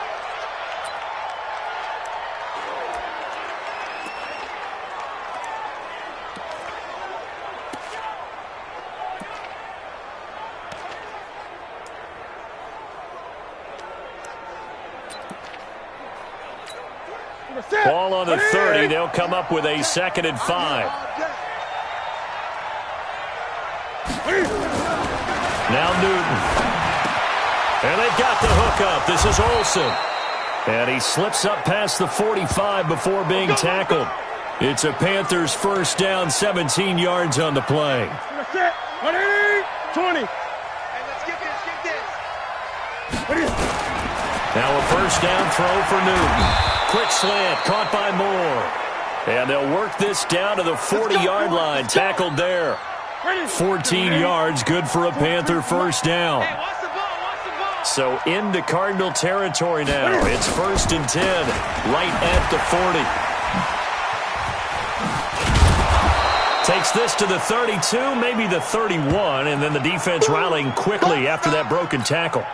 Speaker 2: Ball on the 30. They'll come up with a 2nd and 5. Now Newton. And they've got the hook up. This is Olsen. And he slips up past the 45 before being tackled. It's a Panthers 1st down, 17 yards on the play.
Speaker 4: 20.
Speaker 2: Now a 1st down throw for Newton. Quick slant, caught by Moore. And they'll work this down to the 40-yard line, tackled there. 14 yards, good for a Panther 1st down. So into Cardinal territory now. It's 1st and 10, right at the 40. Takes this to the 32, maybe the 31, and then the defense rallying quickly after that broken tackle.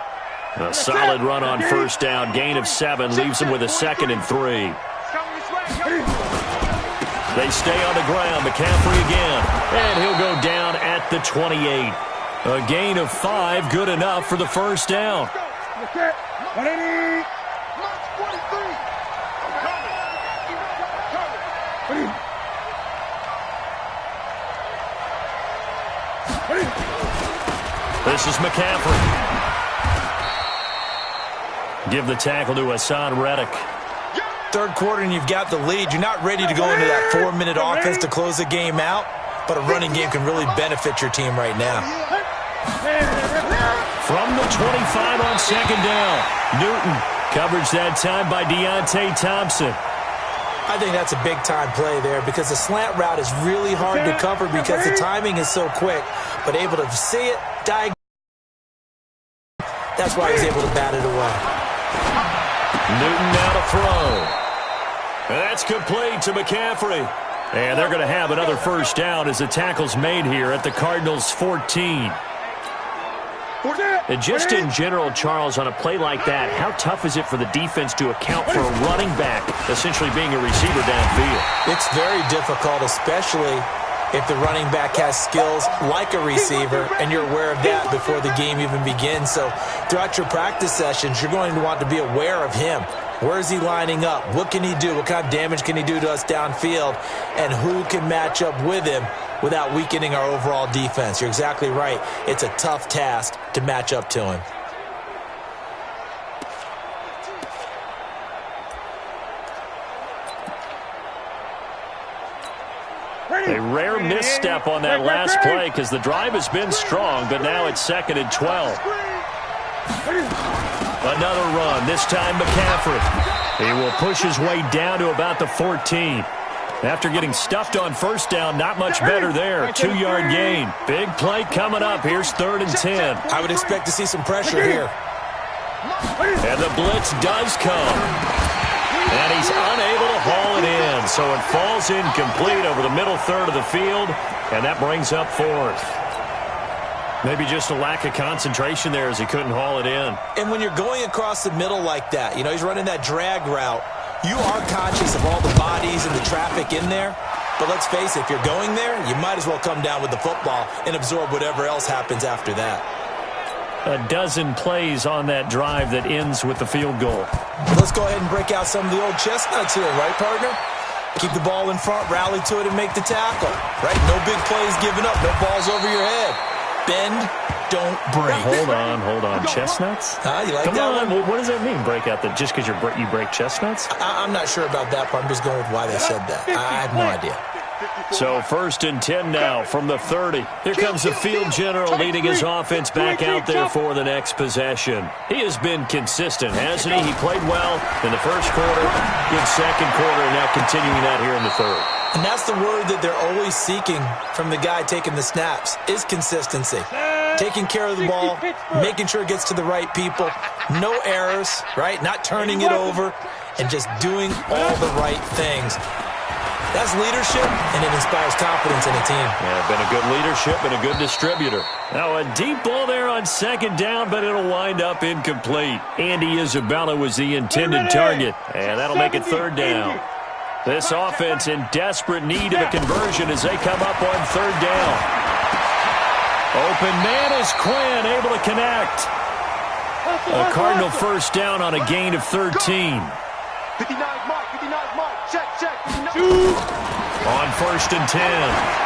Speaker 2: A solid run on 1st down, gain of 7, leaves him with a 2nd and 3. They stay on the ground, McCaffrey again, and he'll go down at the 28. A gain of 5, good enough for the 1st down. This is McCaffrey. Give the tackle to Hassan Reddick.
Speaker 3: 3rd quarter and you've got the lead. You're not ready to go into that 4-minute offense to close the game out, but a running game can really benefit your team right now.
Speaker 2: From the 25 on 2nd down. Newton, coverage that time by Deontay Thompson.
Speaker 3: I think that's a big-time play there because the slant route is really hard to cover because the timing is so quick, but able to see it, diagonal. That's why he's able to bat it away.
Speaker 2: Newton now to throw. And that's complete to McCaffrey. And they're going to have another 1st down as the tackle's made here at the Cardinals' 14. And just in general, Charles, on a play like that, how tough is it for the defense to account for a running back essentially being a receiver downfield?
Speaker 3: It's very difficult, especially if the running back has skills like a receiver, and you're aware of that before the game even begins. So throughout your practice sessions, you're going to want to be aware of him. Where is he lining up? What can he do? What kind of damage can he do to us downfield? And who can match up with him without weakening our overall defense? You're exactly right. It's a tough task to match up to him.
Speaker 2: A rare misstep on that last play because the drive has been strong, but now it's 2nd and 12. Another run, this time McCaffrey. He will push his way down to about the 14. After getting stuffed on 1st down, not much better there. 2-yard gain. Big play coming up. Here's 3rd and 10.
Speaker 3: I would expect to see some pressure here.
Speaker 2: And the blitz does come. And he's unable to haul it in. So it falls incomplete over the middle third of the field. And that brings up 4th. Maybe just a lack of concentration there as he couldn't haul it in.
Speaker 3: And when you're going across the middle like that, you know, he's running that drag route, you are conscious of all the bodies and the traffic in there. But let's face it, if you're going there, you might as well come down with the football and absorb whatever else happens after that.
Speaker 2: A dozen plays on that drive that ends with the field goal.
Speaker 3: Let's go ahead and break out some of the old chestnuts here, right, partner? Keep the ball in front, rally to it, and make the tackle. Right? No big plays given up, no balls over your head. Bend, don't break.
Speaker 2: Hold on. Chestnuts?
Speaker 3: You like
Speaker 2: Come
Speaker 3: that
Speaker 2: on.
Speaker 3: one?
Speaker 2: What does that mean, break out? That just because you break chestnuts?
Speaker 3: I'm not sure about that part. I'm just going with why they said that. I have no idea.
Speaker 2: So 1st and 10 now from the 30. Here comes the field general leading his offense back out there for the next possession. He has been consistent, hasn't he? He played well in the 1st quarter, good 2nd quarter, and now continuing that here in the 3rd.
Speaker 3: And that's the word that they're always seeking from the guy taking the snaps, is consistency. taking care of the ball, making sure it gets to the right people, no errors, right? Not turning it over, and just doing all the right things. That's leadership, and it inspires confidence in a team.
Speaker 2: Yeah, been a good leadership and a good distributor. Now a deep ball there on second down, but it'll wind up incomplete. Andy Isabella was the intended target, and that'll make it third down. This offense in desperate need of a conversion as they come up on third down. Open man is Quinn, able to connect. A Cardinal first down on a gain of 13.
Speaker 4: 59 Mike, 59 Mike, check.
Speaker 2: On first and 10,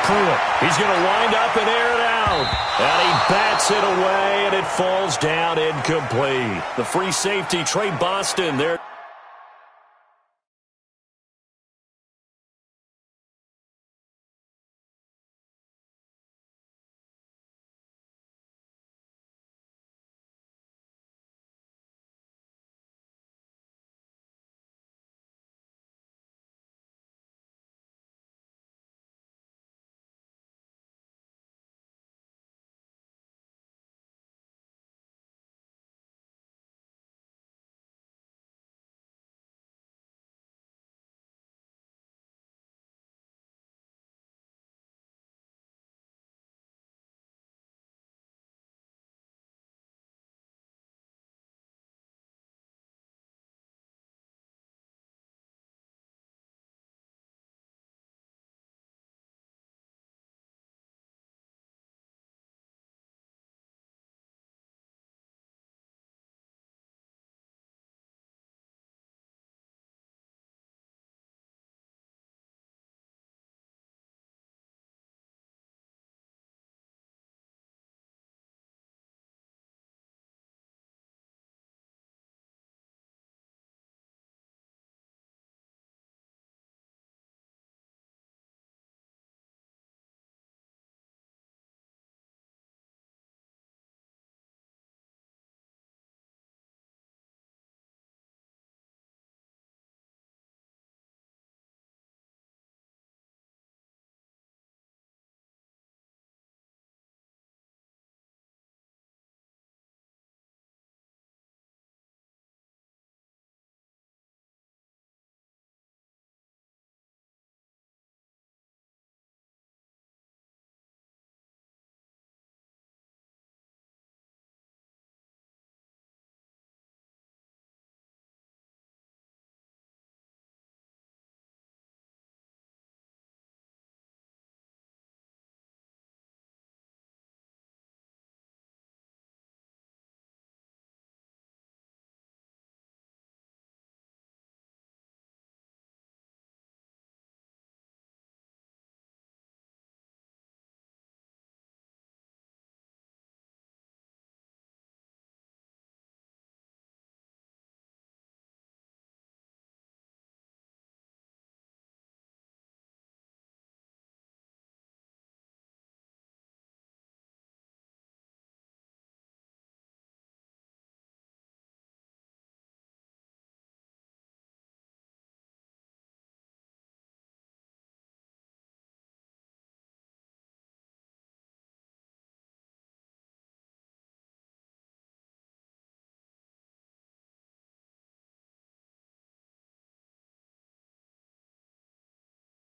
Speaker 2: Pruitt. He's going to wind up and air it out. And he bats it away, and it falls down incomplete. The free safety, Trey Boston, there.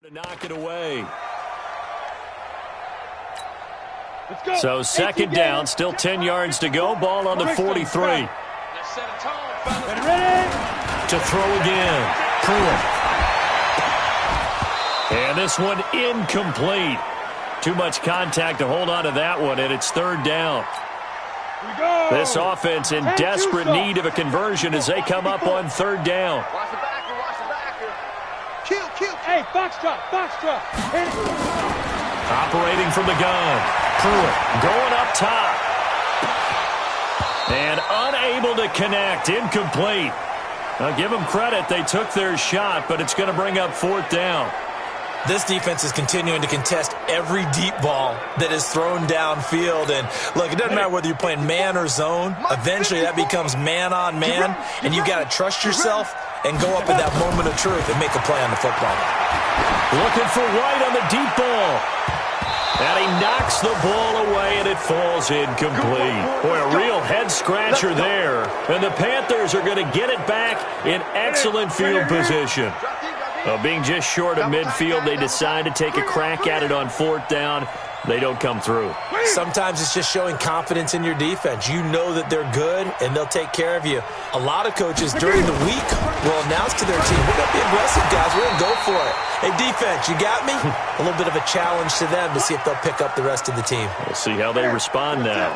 Speaker 2: To knock it away.
Speaker 4: Let's go.
Speaker 2: So second down, still 10 yards to go. Ball on the 43.
Speaker 4: Ready?
Speaker 2: To throw again. Pruitt. And this one incomplete. Too much contact to hold on to that one, and it's third down. This offense in desperate need of a conversion as they come up on third down.
Speaker 4: Watch the backer, watch the backer. Kill. Hey, box drop. Hit it.
Speaker 2: Operating from the gun. Pruitt going up top. And unable to connect. Incomplete. Now give them credit. They took their shot, but it's going to bring up fourth down.
Speaker 3: This defense is continuing to contest every deep ball that is thrown downfield. And, look, it doesn't matter whether you're playing man or zone. Eventually that becomes man-on-man, and you've got to trust yourself and go up at that moment of truth and make a play on the football.
Speaker 2: Looking for White on the deep ball. And he knocks the ball away, and it falls incomplete. Boy, a real head-scratcher there. And the Panthers are going to get it back in excellent field position. Being just short of midfield, they decide to take a crack at it on 4th down. They don't come through.
Speaker 3: Sometimes it's just showing confidence in your defense. You know that they're good, and they'll take care of you. A lot of coaches during the week will announce to their team, we're going to be aggressive, guys. We're going to go for it. Hey, defense, you got me? A little bit of a challenge to them to see if they'll pick up the rest of the team.
Speaker 2: We'll see how they respond now.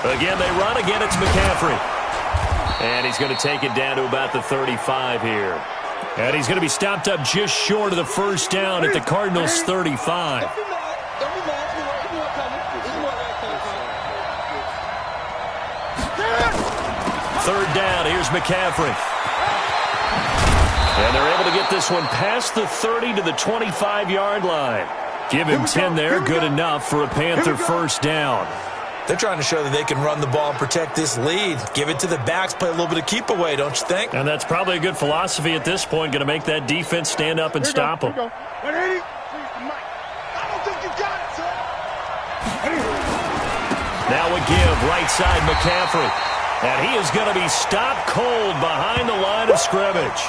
Speaker 2: Again, they run. Again, it's McCaffrey. And he's going to take it down to about the 35 here. And he's going to be stopped up just short of the first down at the Cardinals' 35. Third down. Here's McCaffrey. And they're able to get this one past the 30 to the 25-yard line. Give him 10 there. Good enough for a Panther first down.
Speaker 3: They're trying to show that they can run the ball and protect this lead. Give it to the backs, play a little bit of keep away, don't you think?
Speaker 2: And that's probably a good philosophy at this point, going to make that defense stand up and stop them. Now a give, right side McCaffrey. And he is going to be stopped cold behind the line of scrimmage.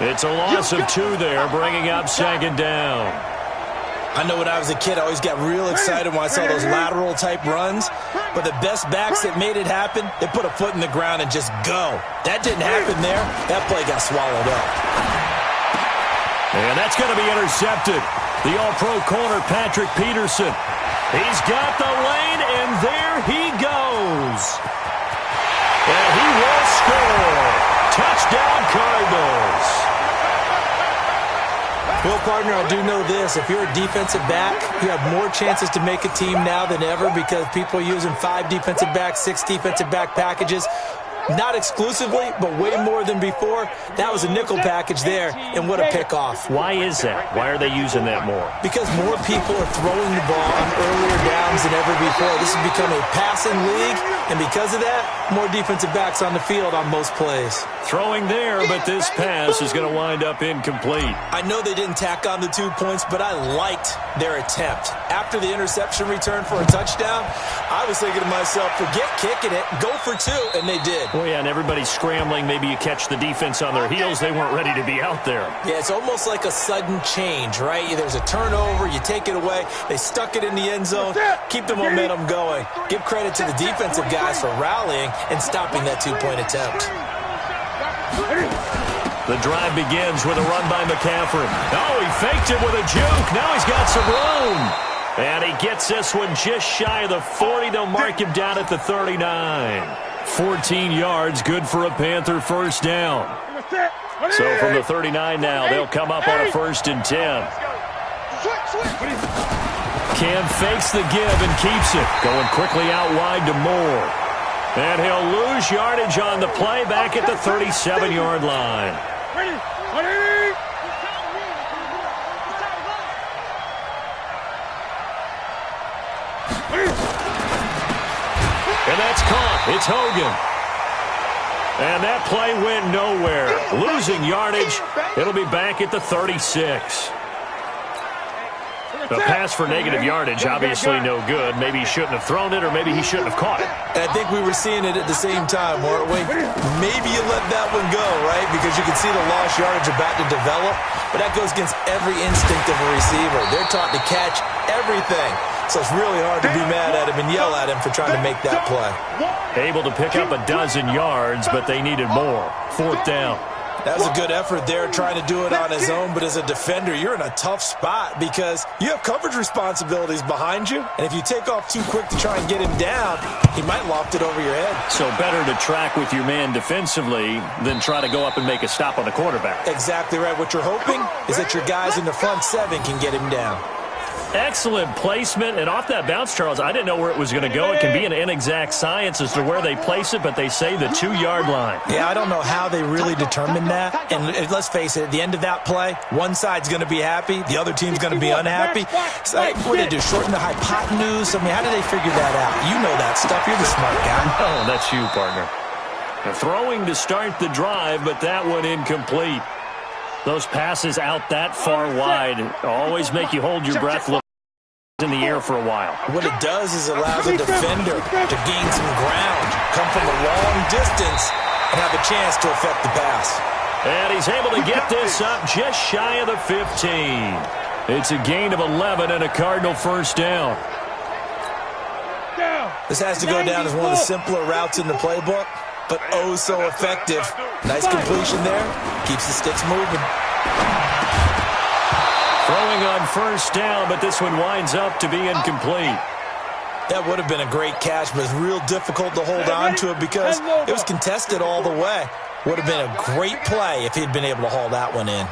Speaker 2: It's a loss of 2 there, bringing up 2nd down.
Speaker 3: I know when I was a kid, I always got real excited when I saw those lateral-type runs. But the best backs that made it happen, they put a foot in the ground and just go. That didn't happen there. That play got swallowed up.
Speaker 2: And that's going to be intercepted. The All-Pro corner, Patrick Peterson. He's got the lane, and there he goes. And he will score. Touchdown, Cardinals.
Speaker 3: Well, partner, I do know this. If you're a defensive back, you have more chances to make a team now than ever because people are using 5 defensive backs, 6 defensive back packages. Not exclusively, but way more than before. That was a nickel package there, and what a pickoff.
Speaker 2: Why is that? Why are they using that more?
Speaker 3: Because more people are throwing the ball on earlier downs than ever before. This has become a passing league, and because of that, more defensive backs on the field on most plays.
Speaker 2: Throwing there, but this pass is going to wind up incomplete.
Speaker 3: I know they didn't tack on the 2 points, but I liked their attempt. After the interception return for a touchdown, I was thinking to myself, forget kicking it, go for 2, and they did.
Speaker 2: Oh, yeah, and everybody's scrambling. Maybe you catch the defense on their heels. They weren't ready to be out there.
Speaker 3: Yeah, it's almost like a sudden change, right? There's a turnover. You take it away. They stuck it in the end zone. Keep the momentum going. Give credit to the defensive guys for rallying and stopping that 2-point attempt.
Speaker 2: The drive begins with a run by McCaffrey. Oh, he faked it with a juke. Now he's got some room. And he gets this one just shy of the 40. They'll mark him down at the 39. 14 yards, good for a Panther first down. So from the 39 now, they'll come up on a 1st and 10. Cam fakes the give and keeps it. Going quickly out wide to Moore. And he'll lose yardage on the play back at the 37-yard line. And that's caught. It's Hogan. And that play went nowhere. Losing yardage. It'll be back at the 36. The pass for negative yardage, obviously no good. Maybe he shouldn't have thrown it, or maybe he shouldn't have caught it.
Speaker 3: And I think we were seeing it at the same time, weren't we? Maybe you let that one go, right? Because you can see the lost yardage about to develop. But that goes against every instinct of a receiver. They're taught to catch everything. So it's really hard to be mad at him and yell at him for trying to make that play.
Speaker 2: Able to pick up a dozen yards, but they needed more. 4th down.
Speaker 3: That was a good effort there, trying to do it on his own. But as a defender, you're in a tough spot because you have coverage responsibilities behind you. And if you take off too quick to try and get him down, he might loft it over your head.
Speaker 2: So better to track with your man defensively than try to go up and make a stop on the quarterback.
Speaker 3: Exactly right. What you're hoping is that your guys in the front 7 can get him down.
Speaker 2: Excellent placement, and off that bounce, Charles, I didn't know where it was going to go. It can be an inexact science as to where they place it, but they say the 2-yard line.
Speaker 3: Yeah, I don't know how they really determined that. And let's face it, at the end of that play, one side's going to be happy, the other team's going to be unhappy. So, what do they do, shorten the hypotenuse? I mean, how do they figure that out? You know that stuff. You're the smart guy.
Speaker 2: Oh, that's you, partner. Throwing to start the drive, but that one incomplete. Those passes out that far wide always make you hold your breath in the air for a while.
Speaker 3: What it does is allows a defender to gain some ground, come from a long distance, and have a chance to affect the pass.
Speaker 2: And he's able to get this up just shy of the 15. It's a gain of 11 and a Cardinal first down.
Speaker 3: This has to go down as one of the simpler routes in the playbook, but oh so effective. Nice completion there. Keeps the sticks moving.
Speaker 2: Throwing on first down, but this one winds up to be incomplete.
Speaker 3: That would have been a great catch, but it's real difficult to hold on to it because it was contested all the way. Would have been a great play if he'd been able to haul that one in.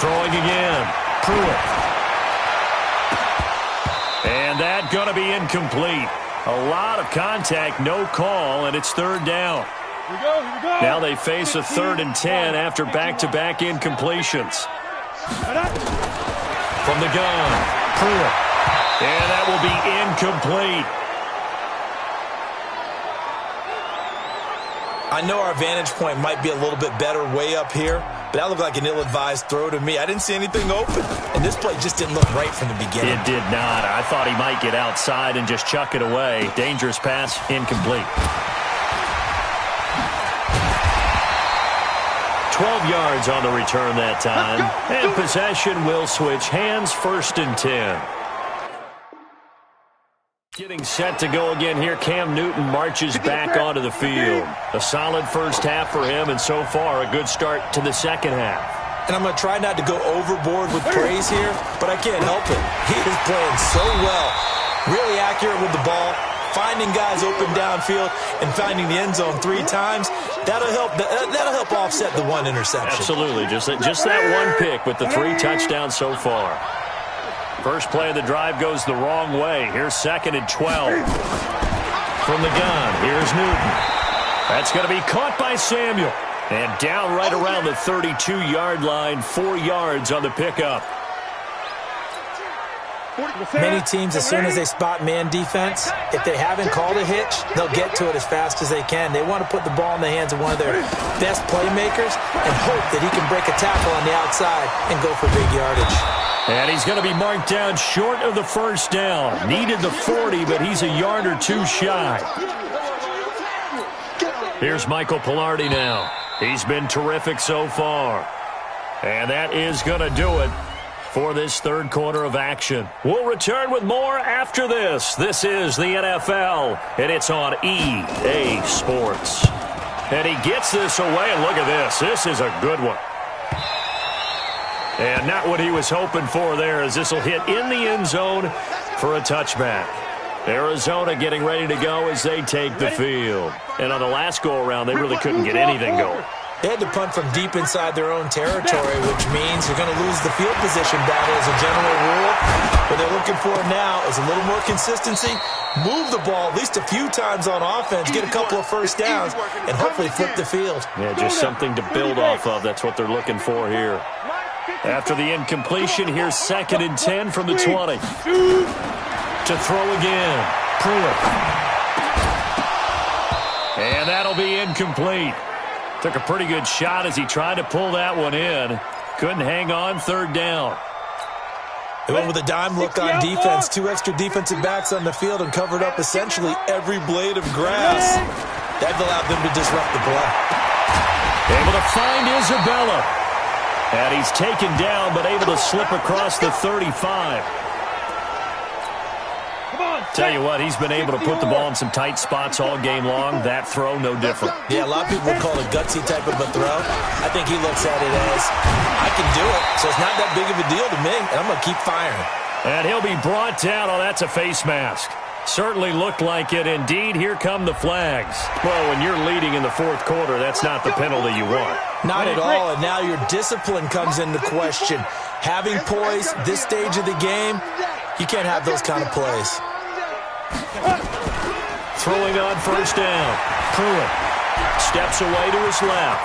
Speaker 2: Throwing again. Pruitt. And that going to be incomplete. A lot of contact, no call, and it's third down.
Speaker 4: Here we go.
Speaker 2: Now they face a 3rd and 10 after back-to-back incompletions. From the gun, Pruitt. And that will be incomplete.
Speaker 3: I know our vantage point might be a little bit better way up here, but that looked like an ill-advised throw to me. I didn't see anything open, and this play just didn't look right from the beginning.
Speaker 2: It did not. I thought he might get outside and just chuck it away. Dangerous pass, incomplete. 12 yards on the return that time. And possession will switch hands, 1st and 10. Getting set to go again here. Cam Newton marches back onto the field. A solid first half for him, and so far a good start to the second half.
Speaker 3: And I'm going to try not to go overboard with praise here, but I can't help it. He is playing so well. Really accurate with the ball, finding guys open downfield, and finding the end zone 3 times. That'll help offset the 1 interception.
Speaker 2: Absolutely. Just that one pick with the 3 touchdowns so far. First play of the drive goes the wrong way. Here's 2nd and 12. From the gun, here's Newton. That's going to be caught by Samuel. And down right around the 32-yard line, 4 yards on the pickup.
Speaker 3: Many teams, as soon as they spot man defense, if they haven't called a hitch, they'll get to it as fast as they can. They want to put the ball in the hands of one of their best playmakers and hope that he can break a tackle on the outside and go for big yardage.
Speaker 2: And he's going to be marked down short of the first down. Needed the 40, but he's a yard or 2 shy. Here's Michael Pilardi now. He's been terrific so far. And that is going to do it for this third quarter of action. We'll return with more after this. This is the NFL, and it's on EA Sports. And he gets this away, and look at this. This is a good one. And not what he was hoping for there, as this will hit in the end zone for a touchback. Arizona getting ready to go as they take the field. And on the last go-around, they really couldn't get anything going.
Speaker 3: They had to punt from deep inside their own territory, which means they're going to lose the field position battle as a general rule. What they're looking for now is a little more consistency, move the ball at least a few times on offense, get a couple of first downs, and hopefully flip the field.
Speaker 2: Yeah, just something to build off of. That's what they're looking for here. After the incompletion, here's 2nd and 10 from the 20. To throw again, Pruitt. And that'll be incomplete. Took a pretty good shot as he tried to pull that one in. Couldn't hang on, 3rd down.
Speaker 3: They went with a dime look on defense. 2 extra defensive backs on the field and covered up essentially every blade of grass. That allowed them to disrupt the play.
Speaker 2: Able to find Isabella. And he's taken down, but able to slip across the 35. Tell you what, he's been able to put the ball in some tight spots all game long. That throw, no different.
Speaker 3: Yeah, a lot of people would call it a gutsy type of a throw. I think he looks at it as, I can do it, so it's not that big of a deal to me, and I'm going to keep firing.
Speaker 2: And he'll be brought down. Oh, that's a face mask. Certainly looked like it. Indeed, here come the flags. Well, when you're leading in the fourth quarter, that's not the penalty you want.
Speaker 3: Not at all, and now your discipline comes into question. Having poise this stage of the game, you can't have those kind of plays.
Speaker 2: Throwing on first down. Pruitt steps away to his left.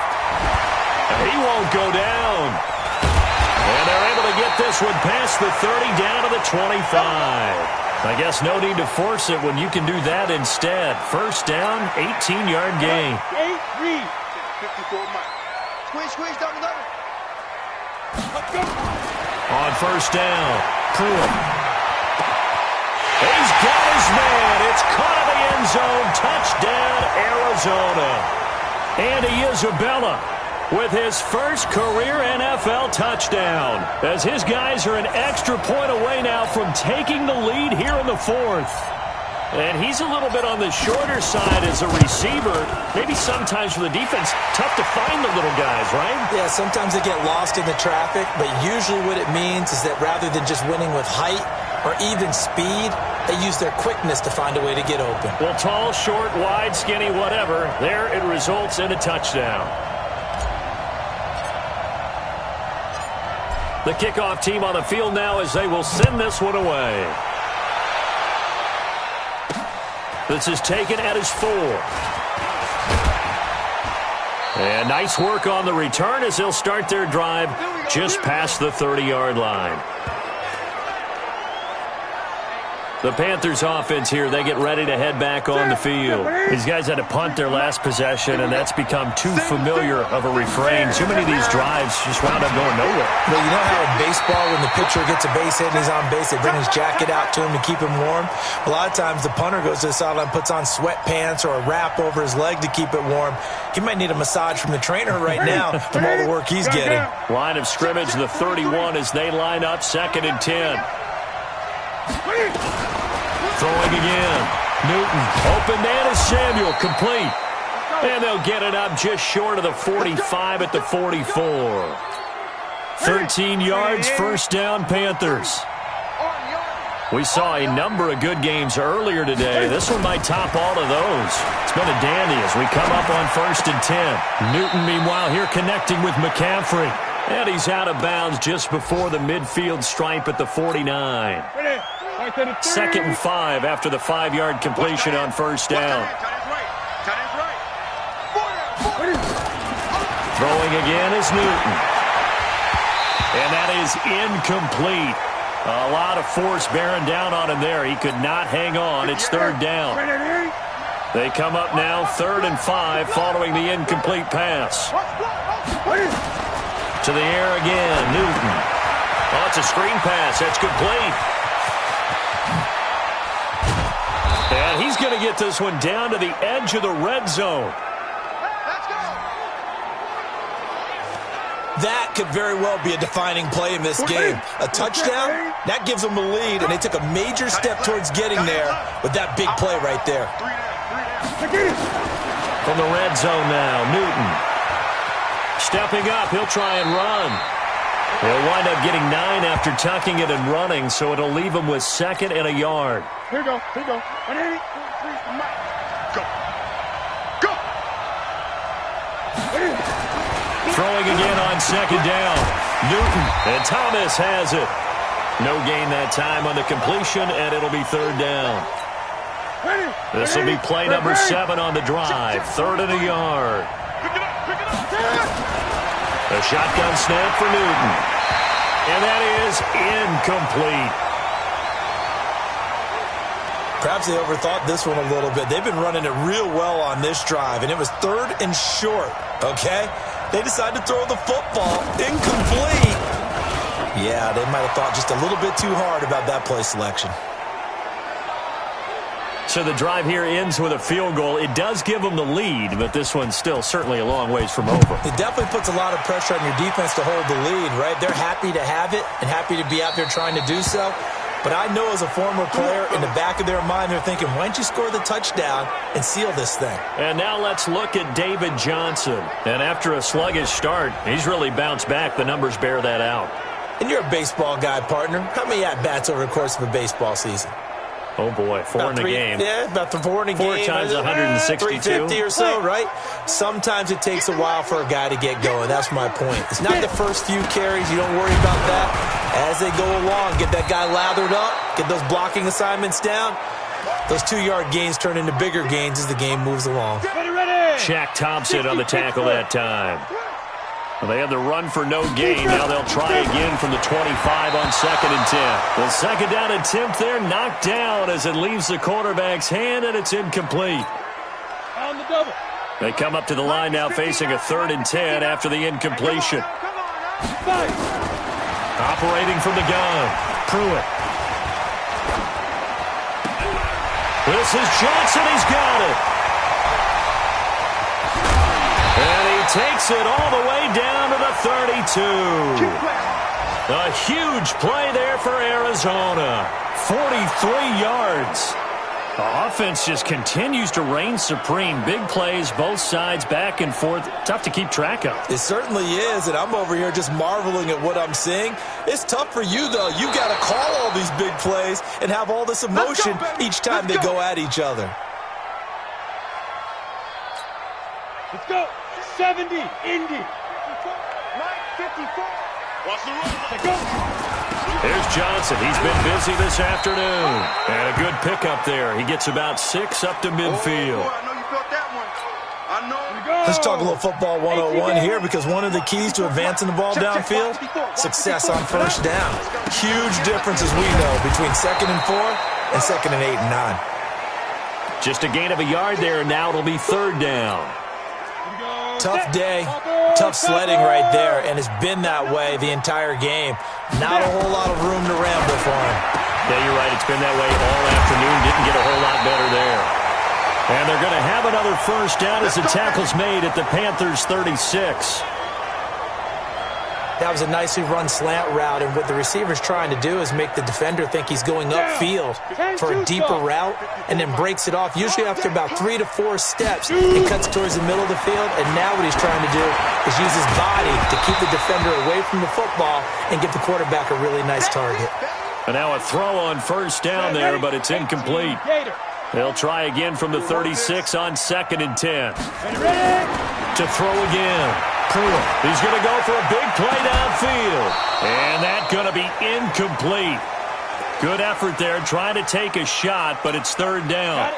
Speaker 2: He won't go down. And they're able to get this one past the 30 down to the 25. I guess no need to force it when you can do that instead. First down, 18-yard gain.
Speaker 4: 54 miles. Squeeze, double.
Speaker 2: On first down, Pruitt. He's got his man. It's caught in the end zone. Touchdown, Arizona. Andy Isabella with his first career NFL touchdown, as his guys are an extra point away now from taking the lead here in the fourth. And he's a little bit on the shorter side as a receiver. Maybe sometimes for the defense, tough to find the little guys, right?
Speaker 3: Yeah, sometimes they get lost in the traffic, but usually what it means is that rather than just winning with height or even speed, they use their quickness to find a way to get open.
Speaker 2: Well, tall, short, wide, skinny, whatever, there it results in a touchdown. The kickoff team on the field now as they will send this one away. This is taken at his 4. And nice work on the return as they'll start their drive just past the 30-yard line. The Panthers offense here, they get ready to head back on the field. These guys had to punt their last possession, and that's become too familiar of a refrain. Too many of these drives just wound up going nowhere.
Speaker 3: Well, you know how in baseball when the pitcher gets a base hit and he's on base, they bring his jacket out to him to keep him warm? A lot of times the punter goes to the sideline, puts on sweatpants or a wrap over his leg to keep it warm. He might need a massage from the trainer right now from all the work he's getting.
Speaker 2: Line of scrimmage, the 31 as they line up, 2nd and 10. Throwing again. Newton. Open man is Samuel. Complete. And they'll get it up just short of the 45 at the 44. 13 yards, first down, Panthers. We saw a number of good games earlier today. This one might top all of those. It's been a dandy as we come up on 1st and 10. Newton, meanwhile, here connecting with McCaffrey. And he's out of bounds just before the midfield stripe at the 49. 2nd and 5 after the 5-yard completion on first down. Throwing again is Newton. And that is incomplete. A lot of force bearing down on him there. He could not hang on. It's 3rd down. They come up now 3rd and 5 following the incomplete pass. To the air again, Newton. Oh, it's a screen pass. That's complete. And he's going to get this one down to the edge of the red zone.
Speaker 3: That could very well be a defining play in this game. A touchdown, that gives them the lead, and they took a major step towards getting there with that big play right there.
Speaker 2: From the red zone now, Newton. Stepping up, he'll try and run. He'll wind up getting 9 after tucking it and running, so it'll leave him with 2nd and a yard.
Speaker 4: Here we go. 180, 3, Mike. Go.
Speaker 2: Throwing again on 2nd down. Newton, and Thomas has it. No gain that time on the completion, and it'll be 3rd down. This will be play number 7 on the drive. 3rd and a yard. A shotgun snap for Newton. And that is incomplete.
Speaker 3: Perhaps they overthought this one a little bit. They've been running it real well on this drive, and it was 3rd and short, okay? They decided to throw the football. Incomplete. Yeah, they might have thought just a little bit too hard about that play selection.
Speaker 2: So the drive here ends with a field goal. It does give them the lead, but this one's still certainly a long ways from over.
Speaker 3: It definitely puts a lot of pressure on your defense to hold the lead, right? They're happy to have it and happy to be out there trying to do so. But I know as a former player, in the back of their mind, they're thinking, why don't you score the touchdown and seal this thing?
Speaker 2: And now let's look at David Johnson. And after a sluggish start, he's really bounced back. The numbers bear that out.
Speaker 3: And you're a baseball guy, partner. How many at-bats over the course of a baseball season?
Speaker 2: Oh, boy, four in the game.
Speaker 3: Yeah, about 4 in a game.
Speaker 2: 4 times 162.
Speaker 3: 350 or so, right? Sometimes it takes a while for a guy to get going. That's my point. It's not the first few carries. You don't worry about that. As they go along, get that guy lathered up, get those blocking assignments down. Those 2-yard gains turn into bigger gains as the game moves along.
Speaker 2: Shaq Thompson on the tackle that time. Well, they had the run for no gain. Now they'll try again from the 25 on 2nd and 10. The second down attempt there knocked down as it leaves the quarterback's hand, and it's incomplete.
Speaker 4: On the double.
Speaker 2: They come up to the line now facing a 3rd and 10 after the incompletion. Operating from the gun, Pruitt. This is Johnson. He's got it. And he takes it all the way down to the 32. A huge play there for Arizona. 43 yards. The offense just continues to reign supreme. Big plays, both sides, back and forth. Tough to keep track of.
Speaker 3: It certainly is, and I'm over here just marveling at what I'm seeing. It's tough for you, though. You've got to call all these big plays and have all this emotion each time they go at each other.
Speaker 4: Let's go. 70, Indy. 54. Watch the run. Let's go.
Speaker 2: Here's Johnson. He's been busy this afternoon. And a good pickup there. He gets about 6 up to midfield.
Speaker 4: I know you felt that one. I know.
Speaker 3: Let's talk a little football 101 here, because one of the keys to advancing the ball downfield, success on first down. Huge difference, as we know, between 2nd and 4 and 2nd and 8 and 9.
Speaker 2: Just a gain of a yard there. Now it'll be 3rd down.
Speaker 3: Tough day, tough sledding right there, and it's been that way the entire game. Not a whole lot of room to ramble for him.
Speaker 2: Yeah, you're right. It's been that way all afternoon. Didn't get a whole lot better there. And they're going to have another first down as the tackle's made at the Panthers' 36.
Speaker 3: That was a nicely run slant route, and what the receiver's trying to do is make the defender think he's going upfield for a deeper route, and then breaks it off, usually after about 3 to 4 steps. He cuts towards the middle of the field, and now what he's trying to do is use his body to keep the defender away from the football and give the quarterback a really nice target.
Speaker 2: And now a throw on first down there, but it's incomplete. They'll try again from the 36 on 2nd and 10. To throw again. Pruitt. He's going to go for a big play downfield. And that's going to be incomplete. Good effort there, trying to take a shot, but it's 3rd down.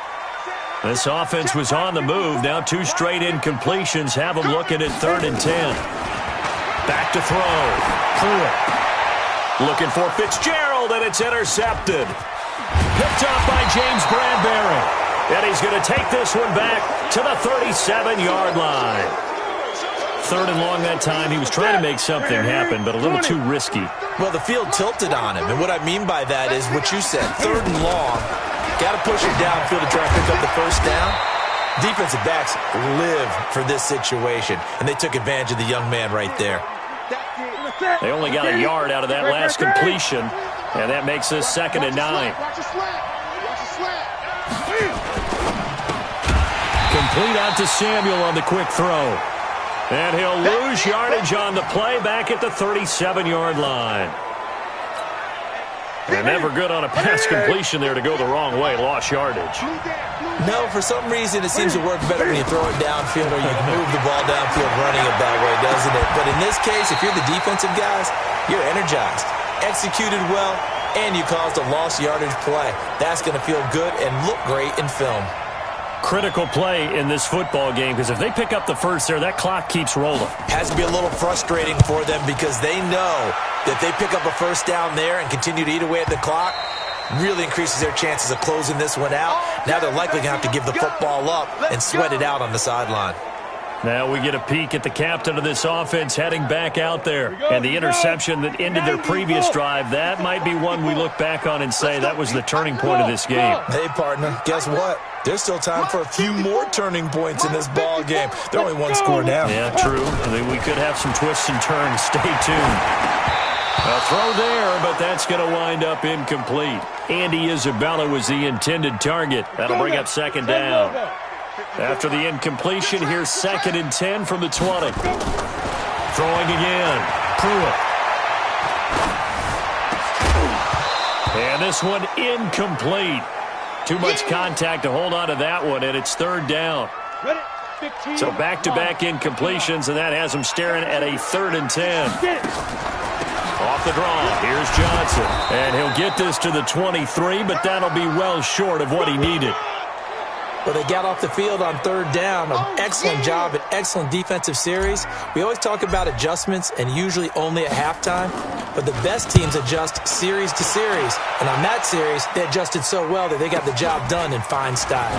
Speaker 2: This offense was on the move. Now 2 straight incompletions have them looking at 3rd and 10. Back to throw. Pruitt. Looking for Fitzgerald, and it's intercepted. Picked off by James Bradbury. And he's going to take this one back to the 37-yard line. 3rd and long that time. He was trying to make something happen, but a little too risky.
Speaker 3: Well, the field tilted on him, and what I mean by that is what you said. 3rd and long, got to push it downfield to try to pick up the first down. Defensive backs live for this situation, and they took advantage of the young man right there.
Speaker 2: They only got a yard out of that last completion, and that makes this 2nd and 9. Complete out to Samuel on the quick throw. And he'll lose yardage on the play back at the 37-yard line. They're never good on a pass completion there to go the wrong way. Lost yardage.
Speaker 3: No, for some reason it seems to work better when you throw it downfield or you can move the ball downfield running it that way, doesn't it? But in this case, if you're the defensive guys, you're energized, executed well, and you caused a lost yardage play. That's going to feel good and look great in film.
Speaker 2: Critical play in this football game, because if they pick up the first there, that clock keeps rolling.
Speaker 3: Has to be a little frustrating for them because they know that they pick up a first down there and continue to eat away at the clock, really increases their chances of closing this one out. Now they're likely going to have to give the football up and sweat it out on the sideline.
Speaker 2: Now we get a peek at the captain of this offense heading back out there. And the interception that ended their previous drive, that might be one we look back on and say that was the turning point of this game.
Speaker 3: Hey, partner, guess what? There's still time for a few more turning points in this ball game. They're only 1 score down.
Speaker 2: Yeah, true. I mean, we could have some twists and turns. Stay tuned. A throw there, but that's going to wind up incomplete. Andy Isabella was the intended target. That'll bring up 2nd down. After the incompletion, here's 2nd and 10 from the 20. Throwing again. Pruitt. And this one incomplete. Too much contact to hold on to that one, and it's third down. So back-to-back incompletions, and that has him staring at a 3rd and 10. Off the draw, here's Johnson. And he'll get this to the 23, but that'll be well short of what he needed.
Speaker 3: Well, they got off the field on 3rd down. An excellent job, an excellent defensive series. We always talk about adjustments, and usually only at halftime. But the best teams adjust series to series. And on that series, they adjusted so well that they got the job done in fine style.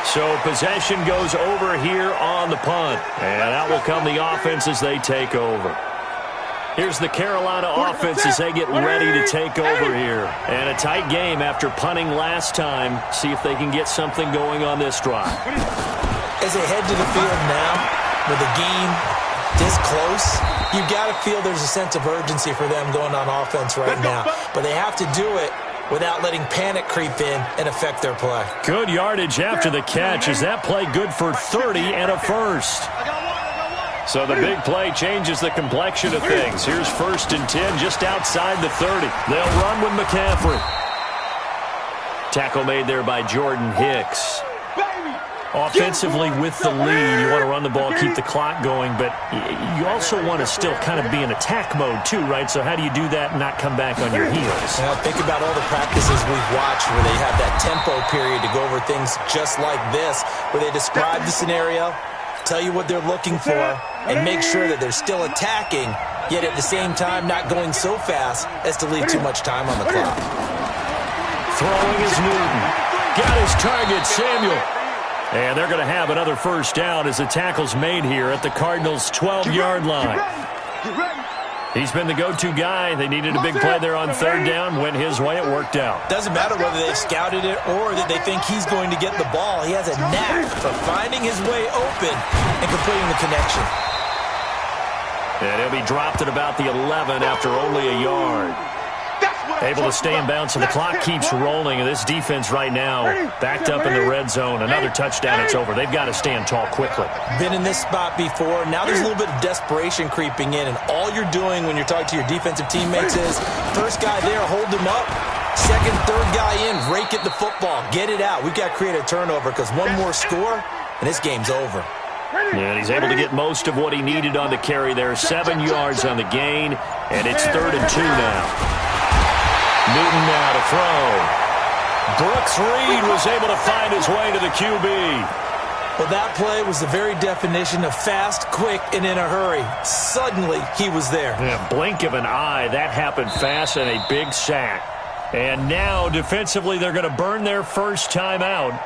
Speaker 2: So possession goes over here on the punt. And out will come the offense as they take over. Here's the Carolina offense as they get ready to take over here. And a tight game after punting last time. See if they can get something going on this drive.
Speaker 3: As they head to the field now, with the game this close, you got to feel there's a sense of urgency for them going on offense right now. But they have to do it without letting panic creep in and affect their play.
Speaker 2: Good yardage after the catch. Is that play good for 30 and a first? So the big play changes the complexion of things. Here's 1st and 10 just outside the 30. They'll run with McCaffrey. Tackle made there by Jordan Hicks. Offensively with the lead, you want to run the ball, keep the clock going, but you also want to still kind of be in attack mode too, right? So how do you do that and not come back on your heels?
Speaker 3: Now, think about all the practices we've watched where they have that tempo period to go over things just like this, where they describe the scenario, tell you what they're looking for, and make sure that they're still attacking, yet at the same time not going so fast as to leave too much time on the clock.
Speaker 2: Throwing is Newton. Got his target, Samuel. And they're going to have another first down as the tackle's made here at the Cardinals' 12-yard line. He's been the go-to guy. They needed a big play there on 3rd down. Went his way. It worked out.
Speaker 3: Doesn't matter whether they've scouted it or that they think he's going to get the ball. He has a knack for finding his way open and completing the connection.
Speaker 2: And he'll be dropped at about the 11 after only a yard. Able to stay in bounds, and the clock keeps rolling. And this defense right now backed up in the red zone. Another touchdown, it's over. They've got to stand tall quickly.
Speaker 3: Been in this spot before. Now there's a little bit of desperation creeping in, and all you're doing when you're talking to your defensive teammates is first guy there, hold him up. Second, third guy in, rake at the football. Get it out. We've got to create a turnover because one more score, and this game's over.
Speaker 2: And he's able to get most of what he needed on the carry there. 7 yards on the gain, and it's 3rd and 2 now. Newton now to throw. Brooks Reed was able to find his way to the QB.
Speaker 3: Well, that play was the very definition of fast, quick, and in a hurry. Suddenly, he was there.
Speaker 2: Yeah, blink of an eye. That happened fast and a big sack. And now, defensively, they're going to burn their first time out.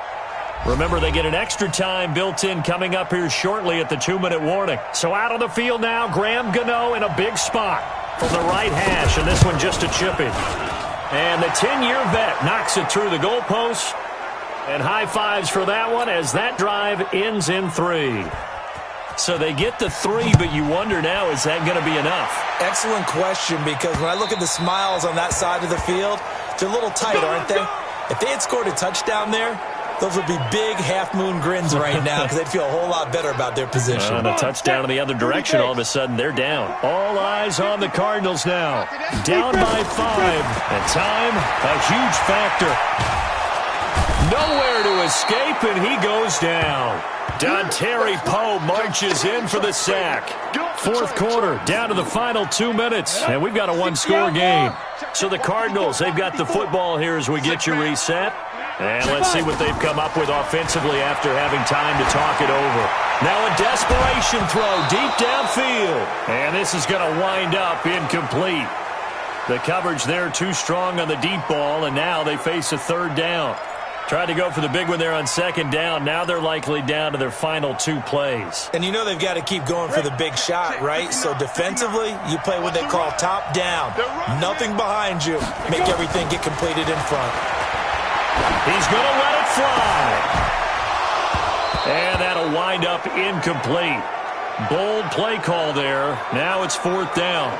Speaker 2: Remember, they get an extra time built in coming up here shortly at the 2-minute warning. So out on the field now, Graham Gano in a big spot from the right hash, and this one just a chip-in. And the 10-year vet knocks it through the goalpost. And high fives for that one as that drive ends in 3. So they get the 3, but you wonder now, is that going to be enough?
Speaker 3: Excellent question, because when I look at the smiles on that side of the field, they're a little tight, aren't they? If they had scored a touchdown there, those would be big half-moon grins right now because they'd feel a whole lot better about their position.
Speaker 2: And a touchdown in the other direction, all of a sudden they're down. All eyes on the Cardinals now. Down by 5. And time, a huge factor. Nowhere to escape, and he goes down. Dontari Poe marches in for the sack. 4th quarter, down to the final 2 minutes, and we've got a 1-score game. So the Cardinals, they've got the football here as we get you reset. And let's see what they've come up with offensively after having time to talk it over. Now a desperation throw deep downfield. And this is going to wind up incomplete. The coverage there too strong on the deep ball, and now they face a 3rd down. Tried to go for the big one there on 2nd down. Now they're likely down to their final 2 plays.
Speaker 3: And you know they've got to keep going for the big shot, right? So defensively, you play what they call top down. Nothing behind you. Make everything get completed in front.
Speaker 2: He's going to let it fly. And that'll wind up incomplete. Bold play call there. Now it's 4th down.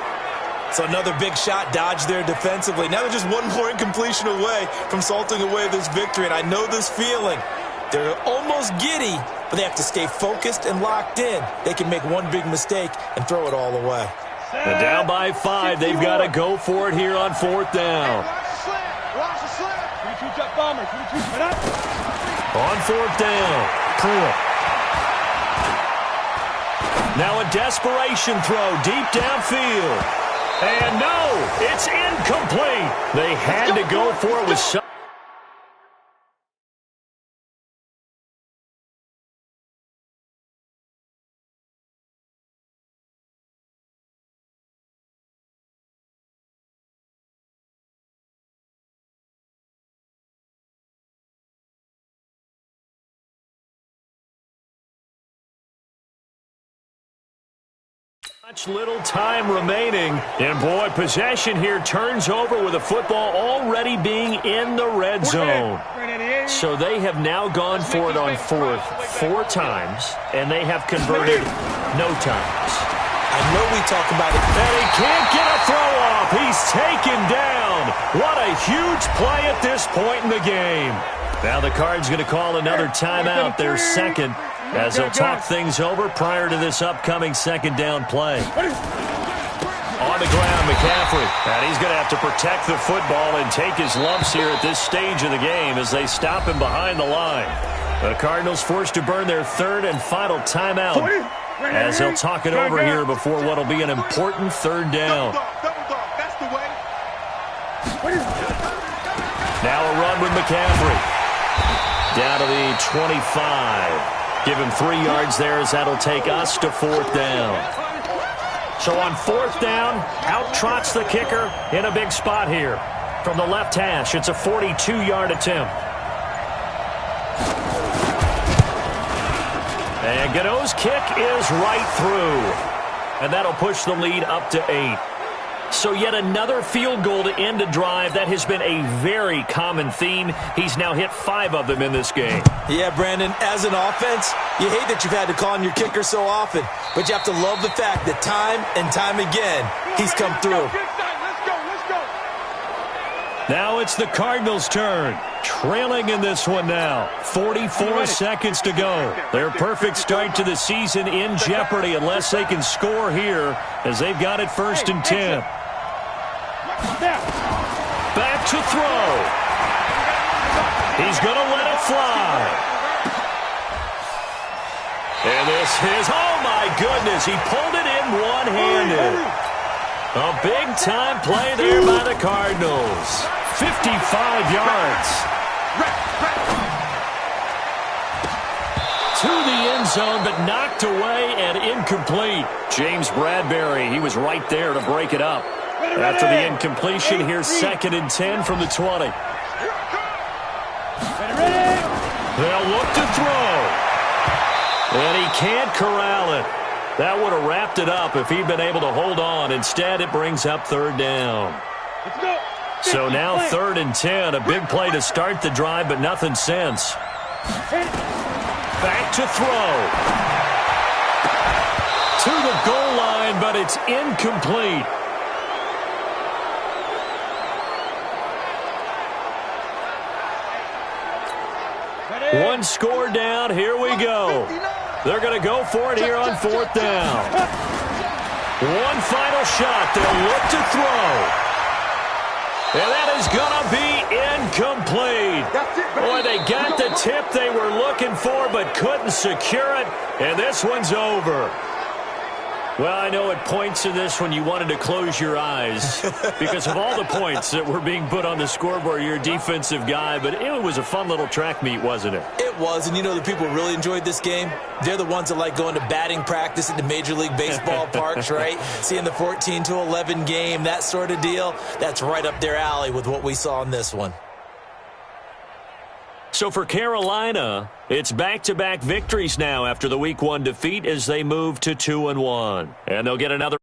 Speaker 3: So another big shot dodged there defensively. Now they're just one more incompletion away from salting away this victory. And I know this feeling. They're almost giddy, but they have to stay focused and locked in. They can make one big mistake and throw it all away.
Speaker 2: And down by 5. They've got to go for it here on 4th down. On 4th down, Pruitt. Now a desperation throw deep downfield. And no, it's incomplete. They had to go for it with some. Much little time remaining, and boy, possession here turns over with the football already being in the red zone. So they have now gone for it on 4th 4 times, and they have converted no times.
Speaker 3: I know we talk about it.
Speaker 2: And he can't get a throw off. He's taken down. What a huge play at this point in the game. Now the Cards going to call another timeout, their second, as they'll talk things over prior to this upcoming 2nd down play. On the ground, McCaffrey. And he's going to have to protect the football and take his lumps here at this stage of the game as they stop him behind the line. The Cardinals forced to burn their 3rd and final timeout as they'll talk it over here before what will be an important 3rd down. Now a run with McCaffrey. Down to the 25. Give him 3 yards there as that'll take us to 4th down. So on 4th down, out trots the kicker in a big spot here. From the left hash, it's a 42-yard attempt. And Gano's kick is right through. And that'll push the lead up to 8. So yet another field goal to end a drive. That has been a very common theme. He's now hit 5 of them in this game.
Speaker 3: Yeah, Brandon, as an offense, you hate that you've had to call on your kicker so often, but you have to love the fact that time and time again, he's come through.
Speaker 2: Now it's the Cardinals' turn. Trailing in this one now. 44 seconds to go. Their perfect start to the season in jeopardy unless they can score here as they've got it 1st and 10. Back to throw. He's going to let it fly. And this is, oh my goodness, he pulled it in one-handed. A big-time play there by the Cardinals. 55 yards. To the end zone, but knocked away and incomplete. James Bradbury, he was right there to break it up. After the incompletion, here's 2nd and 10 from the 20. They'll look to throw. And he can't corral it. That would have wrapped it up if he'd been able to hold on. Instead, it brings up 3rd down. So now 3rd and 10. A big play to start the drive, but nothing since. Back to throw. To the goal line, but it's incomplete. One score down. Here we go. They're going to go for it here on 4th down. One final shot. They'll look to throw. And that is going to be incomplete. Boy, they got the tip they were looking for but couldn't secure it. And this one's over. Well, I know at points in this when you wanted to close your eyes because of all the points that were being put on the scoreboard. You're a defensive guy, but it was a fun little track meet, wasn't it?
Speaker 3: It was, and you know the people who really enjoyed this game? They're the ones that like going to batting practice at the Major League Baseball parks, right? Seeing the 14-11 game, that sort of deal. That's right up their alley with what we saw in this one.
Speaker 2: So for Carolina, it's back-to-back victories now after the Week 1 defeat as they move to 2-1. And they'll get another